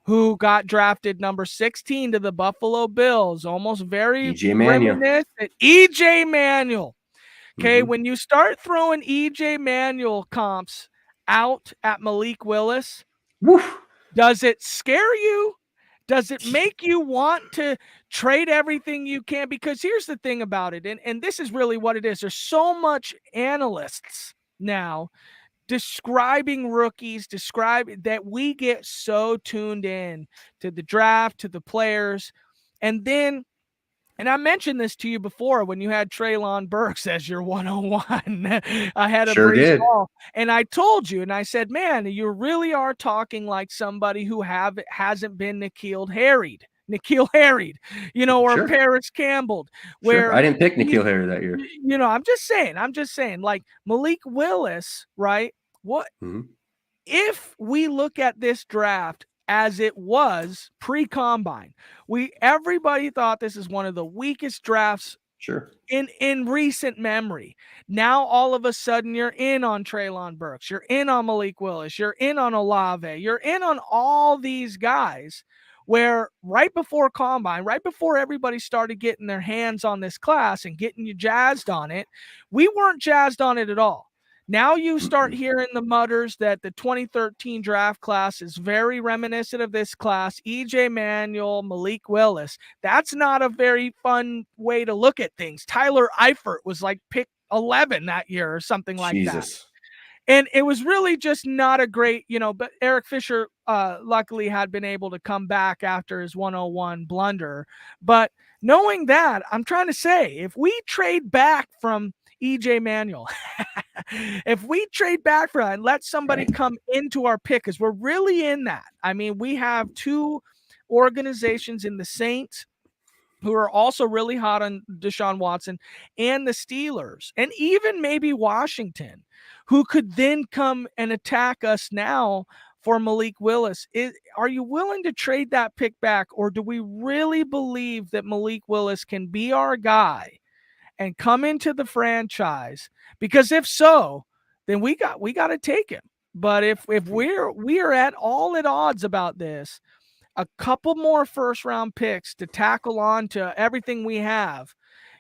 Speaker 1: who got drafted number 16 to the Buffalo Bills, almost very reminiscent. EJ Manuel. Okay, when you start throwing EJ Manuel comps out at Malik Willis, does it scare you? Does it make you want to trade everything you can? Because here's the thing about it, and this is really what it is. There's so much analysts now describing rookies, that we get so tuned in to the draft, to the players. And I mentioned this to you before when you had Treylon Burks as your 101 ahead of Breece Hall. And I told you, and I said, man, you really are talking like somebody who hasn't been N'Keal Harried, or Paris Campbell. Where
Speaker 3: I didn't pick N'Keal Harry that year.
Speaker 1: I'm just saying, like Malik Willis, right? What if we look at this draft as it was pre-combine. Everybody thought this is one of the weakest drafts
Speaker 3: Sure.
Speaker 1: in recent memory. Now all of a sudden you're in on Treylon Burks, you're in on Malik Willis, you're in on Olave, you're in on all these guys, where right before combine, right before everybody started getting their hands on this class and getting you jazzed on it, we weren't jazzed on it at all. Now you start hearing the mutters that the 2013 draft class is very reminiscent of this class. E.J. Manuel, Malik Willis. That's not a very fun way to look at things. Tyler Eifert was like pick 11 that year or something like that. And it was really just not a great, but Eric Fisher luckily had been able to come back after his 101 blunder. But knowing that, I'm trying to say, if we trade back from E.J. Manuel, if we trade back for that and let somebody come into our pick, because we're really in that. I mean, we have two organizations in the Saints who are also really hot on Deshaun Watson, and the Steelers, and even maybe Washington, who could then come and attack us now for Malik Willis. Are you willing to trade that pick back, or do we really believe that Malik Willis can be our guy and come into the franchise? Because if so, then we got to take him. But if we are at odds about this, a couple more first round picks to tackle on to everything we have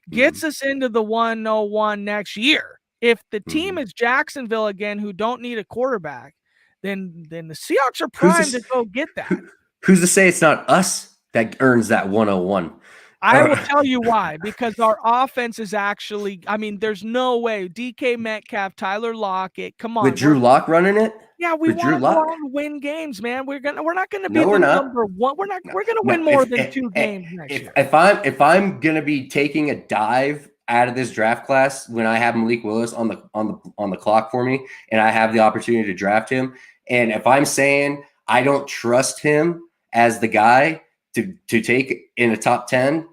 Speaker 1: gets us into the 101 next year. If the team is Jacksonville again, who don't need a quarterback, then the Seahawks are primed to go get that.
Speaker 3: Who's to say it's not us that earns that 101?
Speaker 1: I will tell you why, because our offense is actually, there's no way. DK Metcalf, Tyler Lockett, come on.
Speaker 3: With Drew Lock running it?
Speaker 1: Yeah, we want to go on to win games, man. We're not going to be the number one. We're going to win more than 2 games next year.
Speaker 3: If I'm going to be taking a dive out of this draft class when I have Malik Willis on the clock for me and I have the opportunity to draft him, and if I'm saying I don't trust him as the guy to take in a top 10,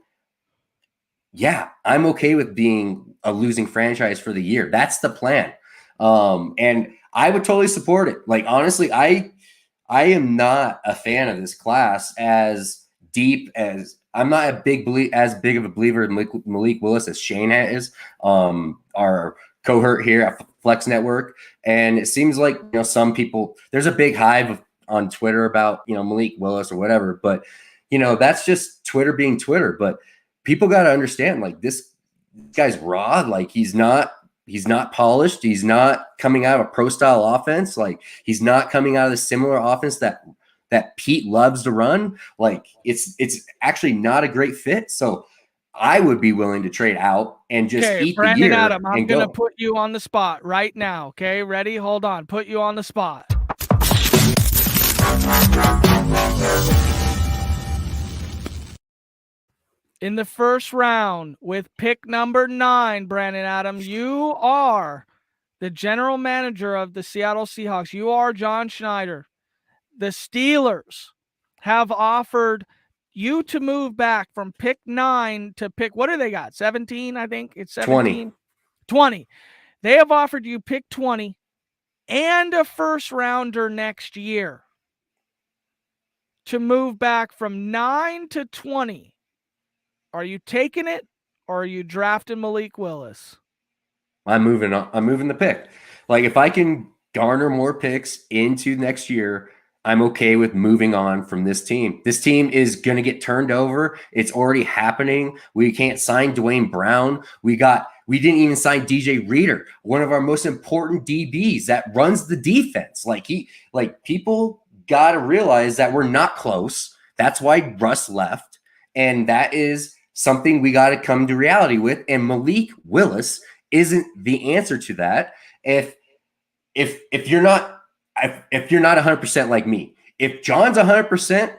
Speaker 3: yeah, I'm okay with being a losing franchise for the year. That's the plan. And I would totally support it. Like, honestly, I am not a fan of this class as deep as I'm not as big of a believer in Malik Willis as Shane is, our cohort here at Flex Network. And it seems like, some people, there's a big hive on Twitter about, Malik Willis or whatever, but that's just Twitter being Twitter. But people got to understand, like, this guy's raw. Like, he's not polished. He's not coming out of a pro style offense. Like, he's not coming out of the similar offense that Pete loves to run. Like, it's actually not a great fit. So I would be willing to trade out and just eat
Speaker 1: Brandon
Speaker 3: the year.
Speaker 1: Adam, I'm going to put you on the spot right now. Okay, ready? Hold on. Put you on the spot. In the first round with pick number 9, Brandon Adam, you are the general manager of the Seattle Seahawks. You are John Schneider. The Steelers have offered you to move back from pick 9 to pick, what do they got? 17, I think it's 17. 20. They have offered you pick 20 and a first rounder next year to move back from 9 to 20. Are you taking it, or are you drafting Malik Willis?
Speaker 3: I'm moving on. I'm moving the pick. Like, if I can garner more picks into next year, I'm okay with moving on from this team. This team is going to get turned over. It's already happening. We can't sign Dwayne Brown. We didn't even sign DJ Reader, one of our most important DBs that runs the defense. People got to realize that we're not close. That's why Russ left. And that is something we got to come to reality with. And Malik Willis isn't the answer to that. If you're not 100% like me, if John's 100%,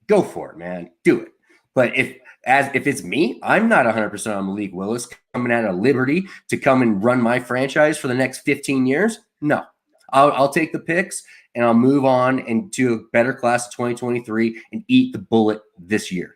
Speaker 3: go for it, man. Do it. But if it's me, I'm not 100% on Malik Willis coming out of Liberty to come and run my franchise for the next 15 years. No, I'll take the picks and I'll move on into a better class of 2023 and eat the bullet this year.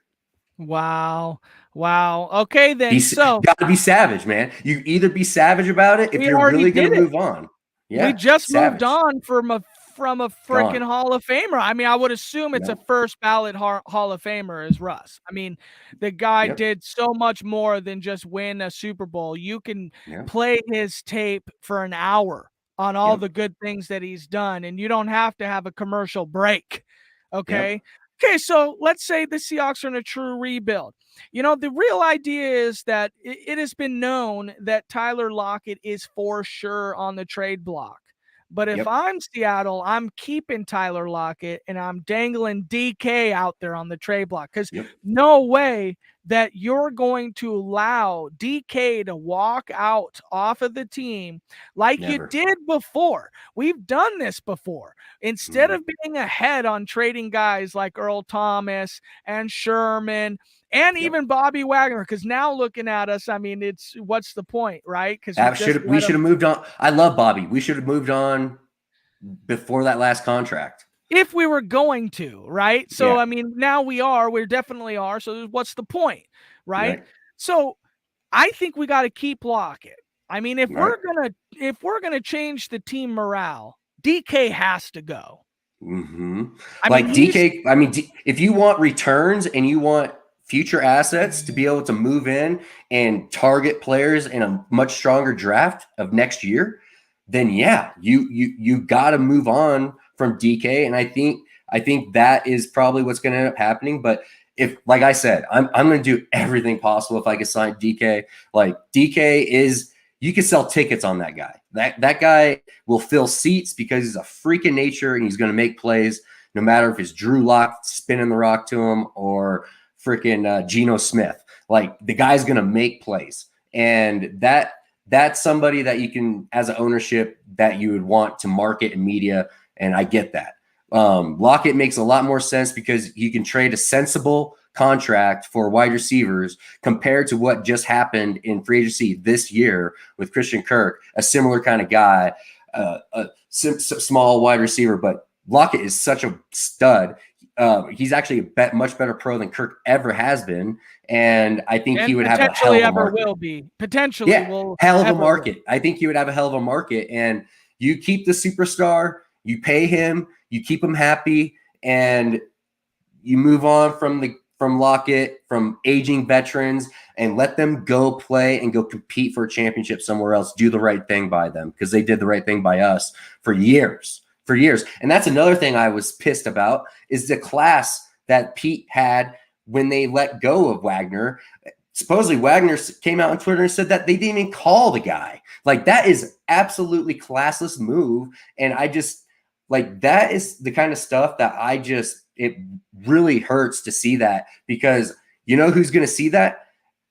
Speaker 1: Wow. Okay, then.
Speaker 3: You got to be savage, man. You either be savage about it if you're really going to move on. Yeah,
Speaker 1: we just moved on from a from a
Speaker 3: Gone.
Speaker 1: freaking Hall of Famer. I mean, I would assume it's a
Speaker 3: Yep.
Speaker 1: first ballot Hall of Famer is Russ. I mean, the guy
Speaker 3: Yep.
Speaker 1: did so much more than just win a Super Bowl. You can
Speaker 3: Yep.
Speaker 1: play his tape for an hour on all
Speaker 3: Yep.
Speaker 1: the good things that he's done, and you don't have to have a commercial break. Okay.
Speaker 3: Yep.
Speaker 1: Okay, so let's say the Seahawks are in a true rebuild. You know, the real idea is that it has been known that Tyler Lockett is for sure on the trade block. But if
Speaker 3: Yep.
Speaker 1: I'm Seattle, I'm keeping Tyler Lockett and I'm dangling DK out there on the trade block because
Speaker 3: Yep.
Speaker 1: no way that you're going to allow DK to walk out off of the team like
Speaker 3: Never.
Speaker 1: you did before. We've done this before. Instead of being ahead on trading guys like Earl Thomas and Sherman and even Bobby Wagner, because now looking at us, I mean, it's what's the point, right? Because
Speaker 3: we should have moved on. I love Bobby. We should have moved on before that last contract.
Speaker 1: If we were going to, right? So,
Speaker 3: Yeah.
Speaker 1: I mean, now we definitely are. So what's the point, right? So I think we got to keep Lockett. I mean, if we're gonna change the team morale, DK has to go.
Speaker 3: DK, if you want returns and you want future assets to be able to move in and target players in a much stronger draft of next year, then yeah, you got to move on from DK. And I think that is probably what's going to end up happening. But if, like I said, I'm going to do everything possible if I can sign DK. Like DK is, you can sell tickets on that guy. That guy will fill seats because he's a freak in nature and he's going to make plays no matter if it's Drew Lock spinning the rock to him or freaking Geno Smith. Like the guy's going to make plays. And that's somebody that you can, as an ownership, that you would want to market in media. And I get that. Lockett makes a lot more sense because you can trade a sensible contract for wide receivers compared to what just happened in free agency this year with Christian Kirk, a similar kind of guy, a small wide receiver. But Lockett is such a stud. He's actually a much better pro than Kirk ever has been. And I think he would have a hell of a market.
Speaker 1: Will be. Potentially will.
Speaker 3: Hell of a market. I think he would have a hell of a market. And you keep the superstar, you pay him, you keep him happy, and you move on from Lockett, from aging veterans, and let them go play and go compete for a championship somewhere else. Do the right thing by them because they did the right thing by us for years. And that's another thing I was pissed about is the class that Pete had when they let go of Wagner. Supposedly Wagner came out on Twitter and said that they didn't even call the guy. Like that is absolutely classless move. And I just like, that is the kind of stuff that it really hurts to see that because you know who's going to see that?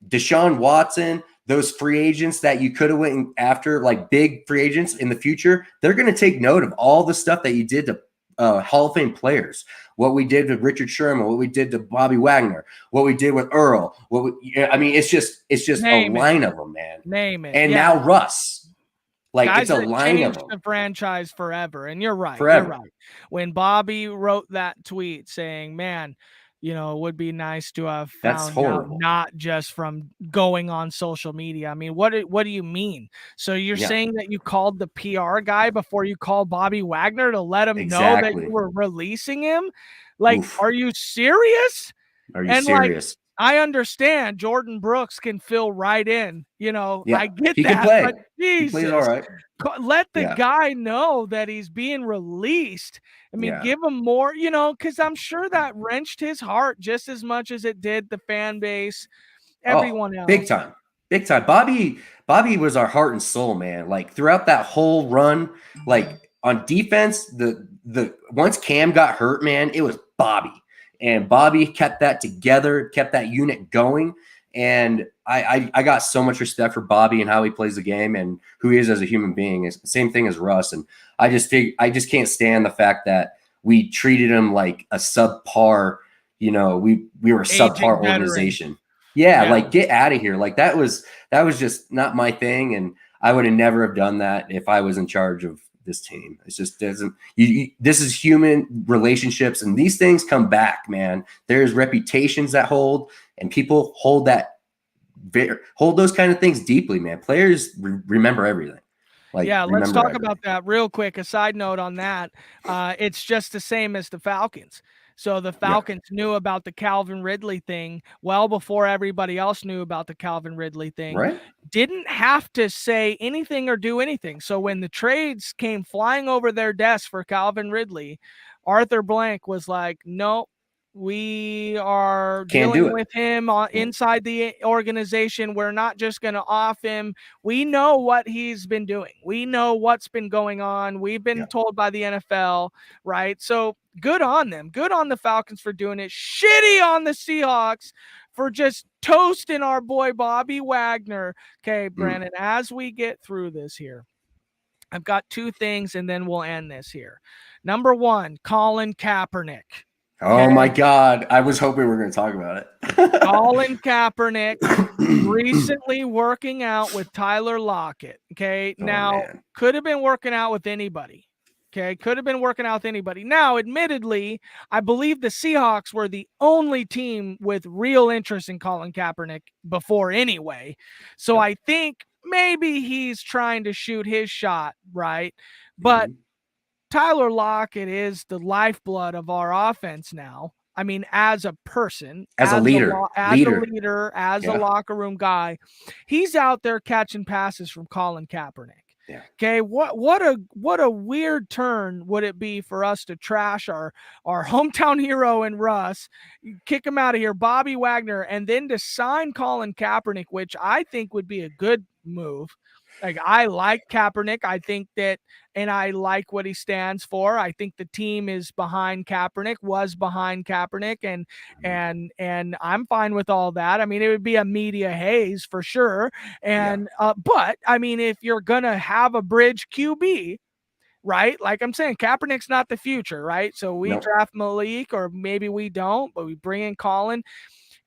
Speaker 3: Deshaun Watson, those free agents that you could have went after, like big free agents in the future, they're going to take note of all the stuff that you did to Hall of Fame players, what we did with Richard Sherman, what we did to Bobby Wagner, what we did with Earl. It's just a line of them, man.
Speaker 1: Name it.
Speaker 3: And now Russ. Like
Speaker 1: guys,
Speaker 3: it's a line of them.
Speaker 1: The franchise forever. And you're right.
Speaker 3: Forever.
Speaker 1: You're right. When Bobby wrote that tweet saying, man, you know, it would be nice to have found out not just from going on social media. I mean, what do you mean? So you're saying that you called the PR guy before you called Bobby Wagner to let him know that you were releasing him? Like, are you serious?
Speaker 3: Are you serious?
Speaker 1: Like, I understand Jordan Brooks can fill right in. You know, I get
Speaker 3: he
Speaker 1: that.
Speaker 3: Can play.
Speaker 1: But Jesus,
Speaker 3: he plays all right.
Speaker 1: Let the guy know that he's being released. I mean, give him more, you know, because I'm sure that wrenched his heart just as much as it did the fan base, everyone else.
Speaker 3: Big time. Big time. Bobby was our heart and soul, man. Like throughout that whole run, like on defense, the once Cam got hurt, man, it was Bobby. And Bobby kept that together, kept that unit going. And I got so much respect for Bobby and how he plays the game and who he is as a human being. It's the same thing as Russ. And I just can't stand the fact that we treated him like a subpar, you know, we were a subpar organization. Yeah, like get out of here. Like that was just not my thing. And I would have never have done that if I was in charge of this team. It just doesn't. This is human relationships, and these things come back, man. There's reputations that hold, and people hold those kind of things deeply, man. Players remember everything. Like,
Speaker 1: Yeah, let's
Speaker 3: remember
Speaker 1: talk
Speaker 3: everything.
Speaker 1: about that real quick. A side note on that. It's just the same as the Falcons. So the Falcons knew about the Calvin Ridley thing well before everybody else knew about the Calvin Ridley thing.
Speaker 3: Right.
Speaker 1: Didn't have to say anything or do anything. So when the trades came flying over their desk for Calvin Ridley, Arthur Blank was like, no, we are
Speaker 3: Can't do
Speaker 1: dealing
Speaker 3: it.
Speaker 1: with him inside the organization. We're not just going to off him. We know what he's been doing. We know what's been going on. We've been told by the NFL, right? So good on them. Good on the Falcons for doing it. Shitty on the Seahawks for just toasting our boy Bobby Wagner. Okay, Brandon, as we get through this here, I've got two things and then we'll end this here. Number one, Colin Kaepernick.
Speaker 3: Oh my God. I was hoping we were going to talk about it.
Speaker 1: Colin Kaepernick recently working out with Tyler Lockett. Okay. Now, could have been working out with anybody. Okay. Could have been working out with anybody. Now, admittedly, I believe the Seahawks were the only team with real interest in Colin Kaepernick before anyway. So I think maybe he's trying to shoot his shot, right? But Tyler Lockett is the lifeblood of our offense now. I mean, as a person,
Speaker 3: as a leader,
Speaker 1: as a locker room guy, he's out there catching passes from Colin Kaepernick. Yeah. Okay, what a weird turn would it be for us to trash our hometown hero in Russ, kick him out of here, Bobby Wagner, and then to sign Colin Kaepernick, which I think would be a good move. Like, I like Kaepernick. I think that, and I like what he stands for. I think the team is behind Kaepernick, was behind Kaepernick, and I'm fine with all that. I mean, it would be a media haze for sure. And but I mean, if you're gonna have a bridge QB, right? Like I'm saying, Kaepernick's not the future, right? So we draft Malik, or maybe we don't, but we bring in Colin.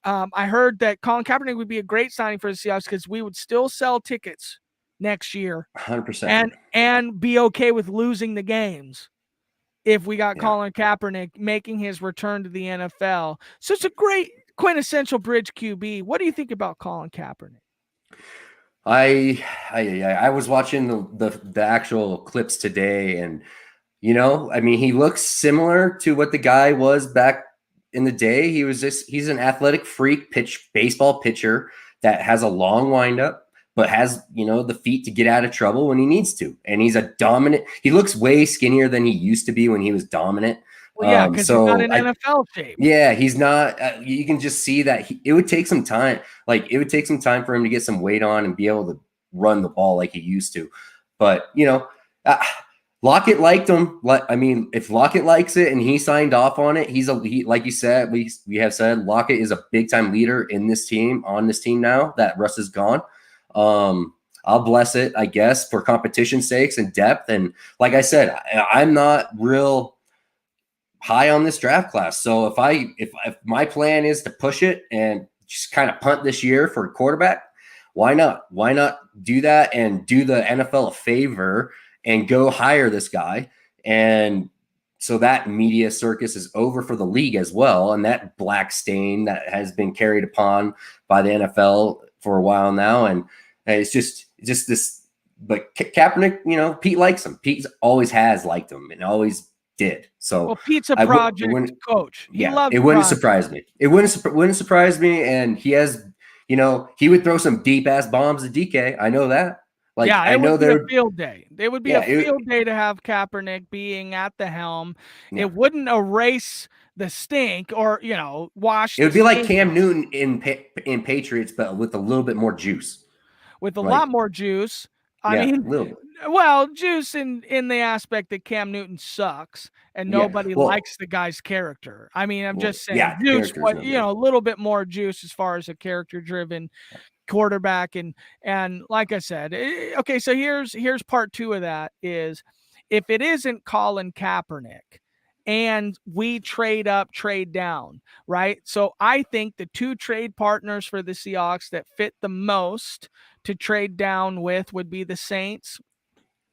Speaker 1: I heard that Colin Kaepernick would be a great signing for the Seahawks because we would still sell tickets next year
Speaker 3: 100%
Speaker 1: and be okay with losing the games if we got Colin Kaepernick making his return to the NFL. So it's a great quintessential bridge QB. What do you think about Colin Kaepernick?
Speaker 3: I was watching the actual clips today, and I mean, he looks similar to what the guy was back in the day. He's an athletic freak baseball pitcher that has a long windup, but has, the feet to get out of trouble when he needs to. And he's a dominant. He looks way skinnier than he used to be when he was dominant.
Speaker 1: Well, yeah, because he's not in NFL shape.
Speaker 3: Yeah, he's not. You can just see that it would take some time. Like, it would take some time for him to get some weight on and be able to run the ball like he used to. But, Lockett liked him. I mean, if Lockett likes it and he signed off on it, like you said, we have said, Lockett is a big time leader in this team, on this team now that Russ is gone. I'll bless it, I guess, for competition's sakes and depth. And like I said, I'm not real high on this draft class. So if my plan is to push it and just kind of punt this year for a quarterback, why not? Why not do that and do the NFL a favor and go hire this guy? And so that media circus is over for the league as well. And that black stain that has been carried upon by the NFL for a while now. And it's just this, but Kaepernick, Pete likes him. Pete always has liked him and always did. So
Speaker 1: Pete's a project coach.
Speaker 3: It wouldn't surprise me. It wouldn't surprise me. And he has, he would throw some deep ass bombs at DK. I know that. Like,
Speaker 1: yeah,
Speaker 3: I know
Speaker 1: would be a field day. It would be a field day to have Kaepernick being at the helm. Yeah. It wouldn't erase the stink or, wash.
Speaker 3: It would be like Cam Newton in Patriots, but with a little bit more juice.
Speaker 1: With a lot more juice. I mean,
Speaker 3: a little bit.
Speaker 1: Well, juice in the aspect that Cam Newton sucks and nobody likes the guy's character. I mean, I'm just saying juice, but a little bit more juice as far as a character-driven quarterback. And like I said, okay, so here's part two of that is if it isn't Colin Kaepernick and we trade up, trade down, right? So I think the two trade partners for the Seahawks that fit the most to trade down with would be the Saints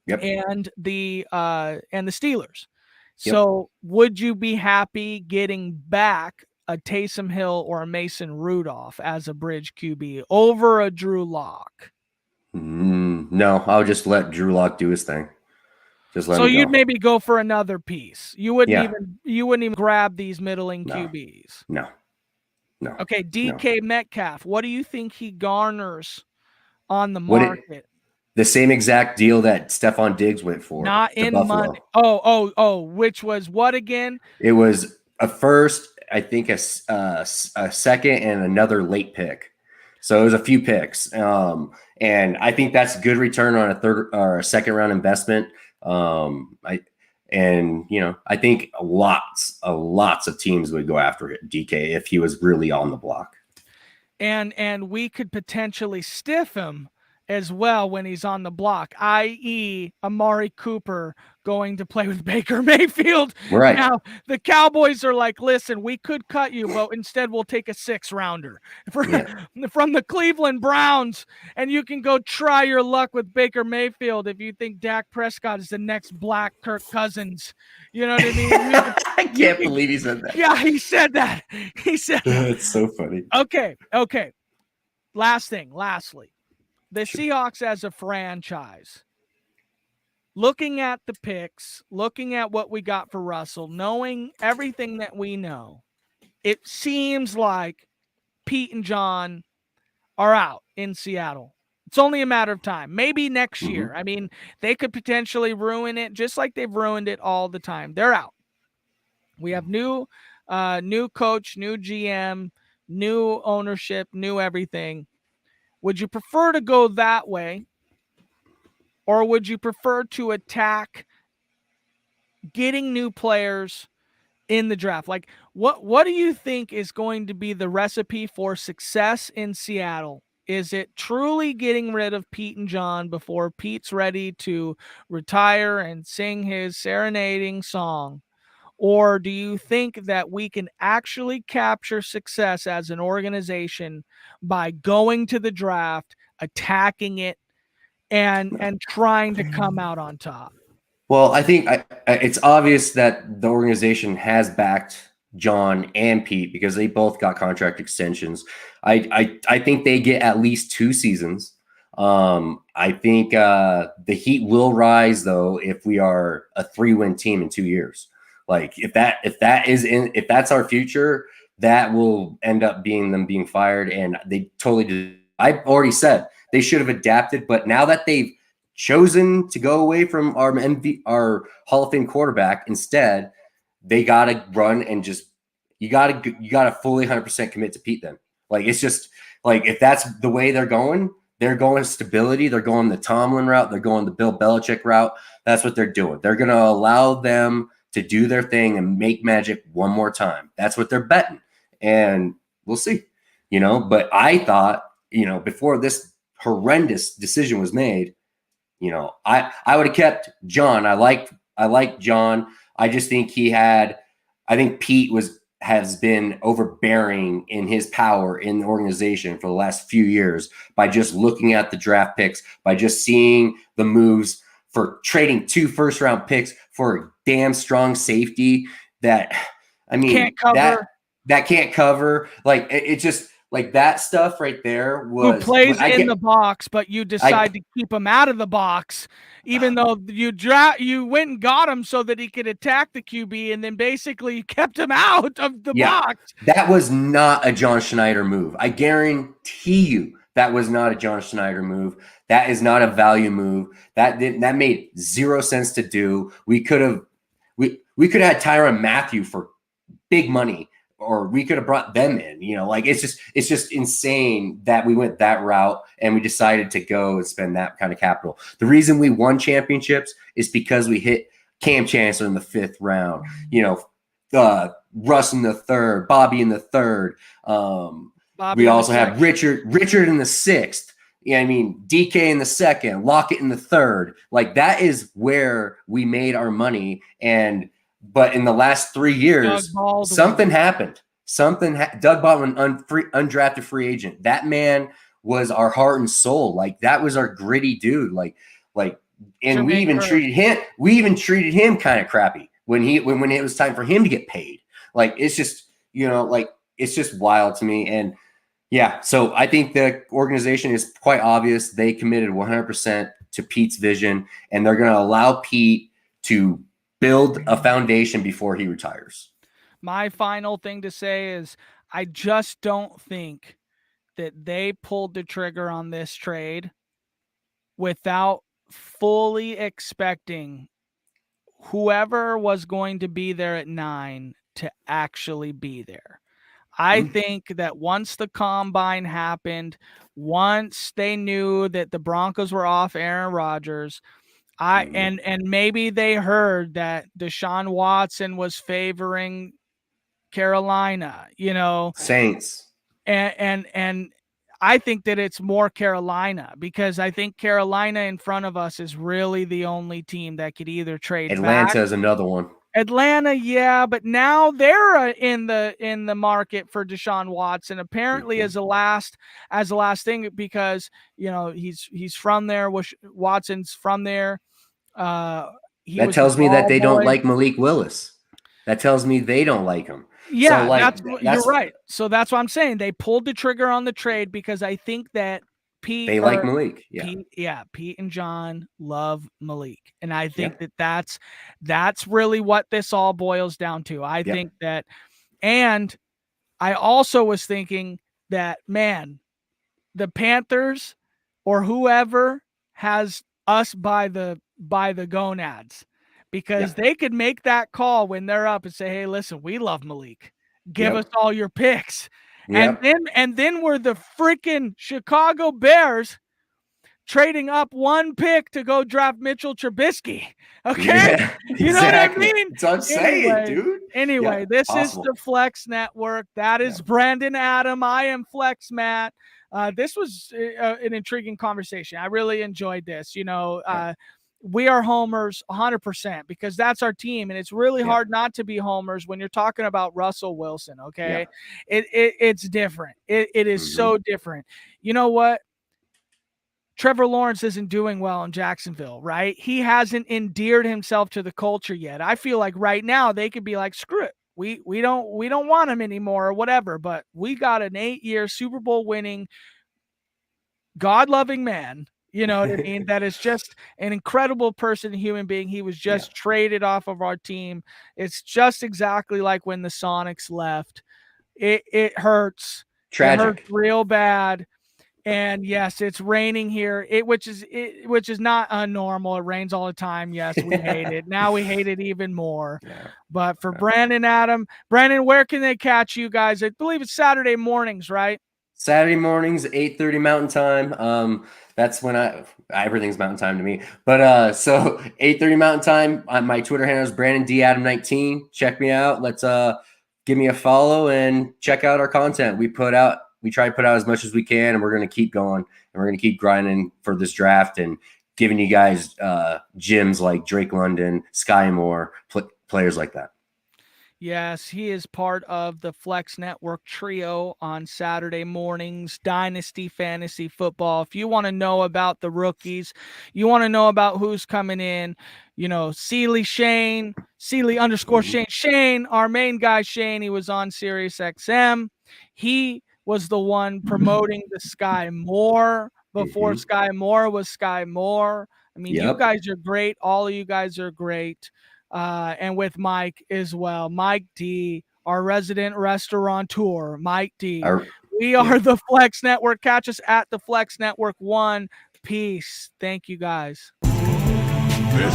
Speaker 1: and the Steelers. Yep. So would you be happy getting back a Taysom Hill or a Mason Rudolph as a bridge QB over a Drew Lock?
Speaker 3: I No, I'll just let Drew Lock do his thing. Just let
Speaker 1: So
Speaker 3: him
Speaker 1: you'd
Speaker 3: go.
Speaker 1: maybe go for another piece. You wouldn't
Speaker 3: Yeah.
Speaker 1: even grab these middling
Speaker 3: No.
Speaker 1: QBs.
Speaker 3: No.
Speaker 1: Okay,
Speaker 3: No.
Speaker 1: DK Metcalf. What do you think he garners on the
Speaker 3: What
Speaker 1: market?
Speaker 3: the same exact deal that Stephon Diggs went for
Speaker 1: Not
Speaker 3: to
Speaker 1: in
Speaker 3: Buffalo.
Speaker 1: money. Oh, which was what again?
Speaker 3: It was a first, I think a second, and another late pick. So it was a few picks. And I think that's good return on a third or a second round investment. I think lots of teams would go after it, DK, if he was really on the block.
Speaker 1: And we could potentially stiff him as well when he's on the block, i.e. Amari Cooper going to play with Baker Mayfield.
Speaker 3: Right.
Speaker 1: Now, the Cowboys are like, listen, we could cut you, but instead we'll take a 6-rounder from the Cleveland Browns, and you can go try your luck with Baker Mayfield if you think Dak Prescott is the next black Kirk Cousins. You know what I mean?
Speaker 3: I can't believe he said that.
Speaker 1: Yeah, he said that. He said that.
Speaker 3: It's so funny.
Speaker 1: Okay. Lastly, the Seahawks as a franchise, looking at the picks, looking at what we got for Russell, knowing everything that we know, it seems like Pete and John are out in Seattle. It's only a matter of time. Maybe next year. I mean, they could potentially ruin it just like they've ruined it all the time. They're out. We have new coach, new GM, new ownership, new everything. Would you prefer to go that way, or would you prefer to attack getting new players in the draft? Like, what do you think is going to be the recipe for success in Seattle? Is it truly getting rid of Pete and John before Pete's ready to retire and sing his serenading song? Or do you think that we can actually capture success as an organization by going to the draft, attacking it, and trying to come out on top?
Speaker 3: Well, I think it's obvious that the organization has backed John and Pete because they both got contract extensions. I think they get at least 2 seasons. I think the Heat will rise though if we are a 3-win team in 2 years. Like if that's our future, that will end up being them being fired. And they totally did. I've already said they should have adapted, but now that they've chosen to go away from our Hall of Fame quarterback, instead, they got to run and just you got to fully 100% commit to Pete. Then, like it's just like if that's the way they're going stability. They're going the Tomlin route. They're going the Bill Belichick route. That's what they're doing. They're going to allow them to do their thing and make magic one more time. That's what they're betting. And we'll see, but I thought, before this horrendous decision was made, I would have kept John. I like John. I just think Pete has been overbearing in his power in the organization for the last few years by just looking at the draft picks, by just seeing the moves for trading 2 first-round picks for a damn strong safety that
Speaker 1: can't cover.
Speaker 3: That can't cover. Like it just like that stuff right there was
Speaker 1: who plays in the box, but you decide to keep him out of the box, even though you went and got him so that he could attack the QB, and then basically kept him out of the box.
Speaker 3: That was not a John Schneider move. I guarantee you that was not a John Schneider move. That is not a value move. That made 0 sense to do. We could have had Tyrann Mathieu for big money, or we could have brought them in. It's just insane that we went that route and we decided to go and spend that kind of capital. The reason we won championships is because we hit Cam Chancellor in the 5th round. Russ in the 3rd, Bobby in the 3rd. We also have Richard in the 6th. DK in the 2nd, Lockett in the 3rd. Like that is where we made our money. But in the last 3 years, something happened. Doug Baldwin, undrafted free agent. That man was our heart and soul. Like that was our gritty dude. And we even treated him kind of crappy when it was time for him to get paid. Like it's just, it's just wild to me. And Yeah, so I think the organization is quite obvious. They committed 100% to Pete's vision, and they're going to allow Pete to build a foundation before he retires.
Speaker 1: My final thing to say is I just don't think that they pulled the trigger on this trade without fully expecting whoever was going to be there at 9 to actually be there. I think that once the combine happened, once they knew that the Broncos were off Aaron Rodgers, and maybe they heard that Deshaun Watson was favoring Carolina,
Speaker 3: Saints.
Speaker 1: And I think that it's more Carolina, because I think Carolina in front of us is really the only team that could either trade
Speaker 3: Atlanta
Speaker 1: back.
Speaker 3: is another one.
Speaker 1: Atlanta, yeah, but now they're in the market for Deshaun Watson, apparently as a last thing, because he's from there. Watson's from there.
Speaker 3: That tells me that they don't like Malik Willis. That tells me they don't like him.
Speaker 1: Yeah, so you're right. So that's what I'm saying. They pulled the trigger on the trade because I think that
Speaker 3: they like Malik. Yeah.
Speaker 1: Pete and John love Malik. And I think that's really what this all boils down to. I think that, and I also was thinking that, man, the Panthers or whoever has us by the gonads, because they could make that call when they're up and say, hey, listen, we love Malik. Give us all your picks. And then we're the freaking Chicago Bears trading up one pick to go draft Mitchell Trubisky. Okay?
Speaker 3: Yeah,
Speaker 1: you know what I mean?
Speaker 3: That's what I'm saying, dude.
Speaker 1: Anyway, this is the Flex Network. That is Brandon Adam. I am Flex Matt. This was an intriguing conversation. I really enjoyed this. We are homers 100% because that's our team. And it's really hard not to be homers when you're talking about Russell Wilson. Okay. It's different. It is so different. You know what? Trevor Lawrence isn't doing well in Jacksonville, right? He hasn't endeared himself to the culture yet. I feel like right now they could be like, screw it. We don't want him anymore or whatever, but we got an 8-year Super Bowl winning, God-loving man. You know what I mean? That is just an incredible person, human being. He was just traded off of our team. It's just exactly like when the Sonics left. It hurts.
Speaker 3: Tragic.
Speaker 1: It hurts real bad. And yes, it's raining here, which is not unnormal. It rains all the time. Yes, we hate it. Now we hate it even more. Yeah. But for Brandon Adam, Brandon, where can they catch you guys? I believe it's Saturday mornings, right?
Speaker 3: Saturday mornings, 8:30 Mountain Time. That's when everything's Mountain Time to me. But so 8:30 Mountain Time. My Twitter handle is Brandon D Adam 19. Check me out. Let's give me a follow and check out our content. We try to put out as much as we can, and we're going to keep going, and we're going to keep grinding for this draft and giving you guys gems like Drake London, Sky Moore, players like that.
Speaker 1: Yes, he is part of the Flex Network trio on Saturday mornings, Dynasty Fantasy Football. If you want to know about the rookies, you want to know about who's coming in, Sealy _ Shane, our main guy, Shane, he was on Sirius XM. He was the one promoting the Sky Moore before Sky Moore was Sky Moore. I mean, you guys are great. All of you guys are great. And with Mike as well. Mike D, our resident restaurateur, Mike D. We are the Flex Network. Catch us at the Flex Network 1. Peace. Thank you, guys.
Speaker 2: This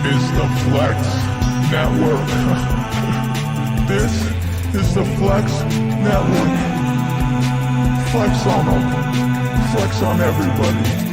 Speaker 2: is the Flex Network. This is the Flex Network. Flex on them. Flex on everybody.